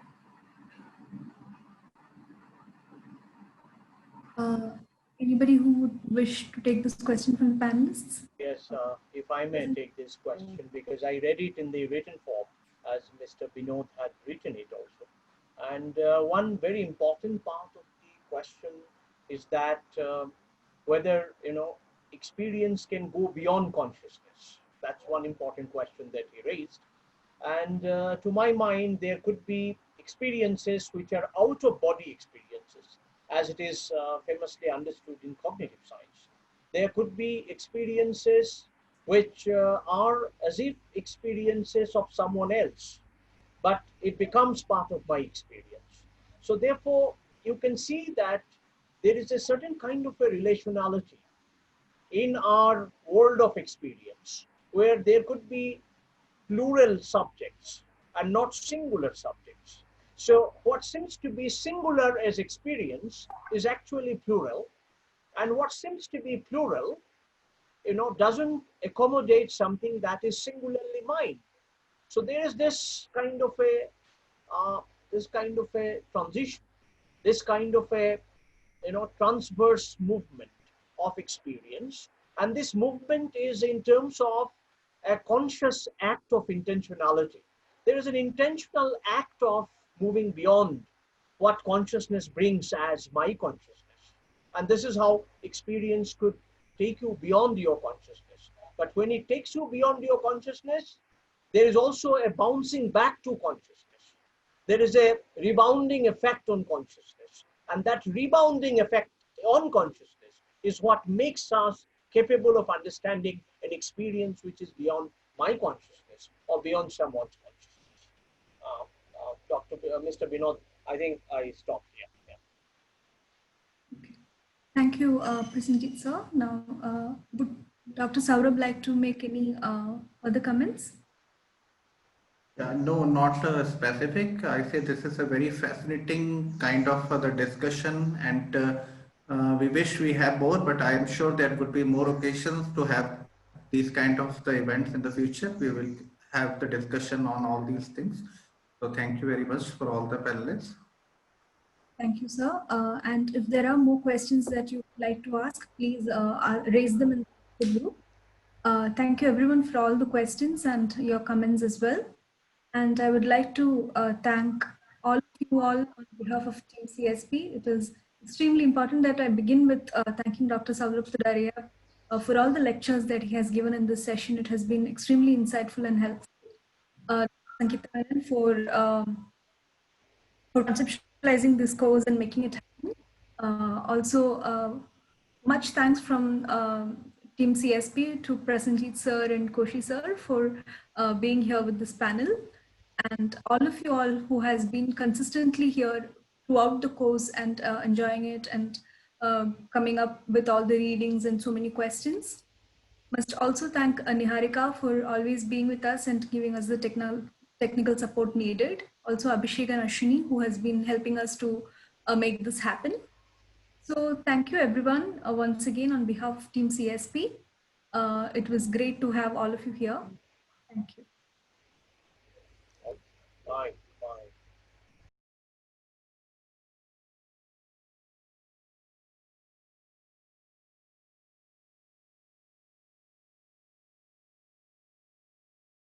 [SPEAKER 1] Anybody who would wish to take this question from the panelists?
[SPEAKER 4] Yes, if I may take this question, because I read it in the written form as Mr. Binod had written it also. And one very important part of the question is that whether, experience can go beyond consciousness. That's one important question that he raised. And to my mind, there could be experiences which are out of body experiences, as it is famously understood in cognitive science. There could be experiences which are as if experiences of someone else, but it becomes part of my experience. So therefore, you can see that there is a certain kind of a relationality in our world of experience, where there could be plural subjects and not singular subjects. So what seems to be singular as experience is actually plural, and what seems to be plural, doesn't accommodate something that is singularly mine. So there is this kind of a transition, this kind of a transverse movement of experience, and this movement is in terms of a conscious act of intentionality. There is an intentional act of moving beyond what consciousness brings as my consciousness, and this is how experience could take you beyond your consciousness. But when it takes you beyond your consciousness, there is also a bouncing back to consciousness. There is a rebounding effect on consciousness, and that rebounding effect on consciousness is what makes us capable of understanding an experience which is beyond my consciousness or beyond someone's consciousness. Mr. Binod, I think I stop here. Yeah.
[SPEAKER 1] Okay. Thank you, Prasenjit sir. Now, would Dr. Saurabh like to make any other comments?
[SPEAKER 2] No, not specific. I say this is a very fascinating kind of the discussion, and we wish we have more, but I am sure there could be more occasions to have these kind of the events in the future. We will have the discussion on all these things. So thank you very much for all the panelists.
[SPEAKER 1] Thank you, sir. And if there are more questions that you would like to ask, please raise them in the group. Thank you everyone for all the questions and your comments as well. And I would like to thank all of you all on behalf of Team CSP. It is extremely important that I begin with thanking Dr. Saurabh Todariya for all the lectures that he has given in this session. It has been extremely insightful and helpful. Sangeetha Menon for conceptualizing this course and making it happen. Also, much thanks from Team CSP to Prasenjit sir and Koshy sir for being here with this panel. And all of you all who has been consistently here throughout the course and enjoying it and coming up with all the readings and so many questions. Must also thank Niharika for always being with us and giving us the technical support needed. Also Abhishek and Ashwini, who has been helping us to make this happen. So thank you everyone once again on behalf of Team CSP. It was great to have all of you here. Thank you.
[SPEAKER 4] Bye.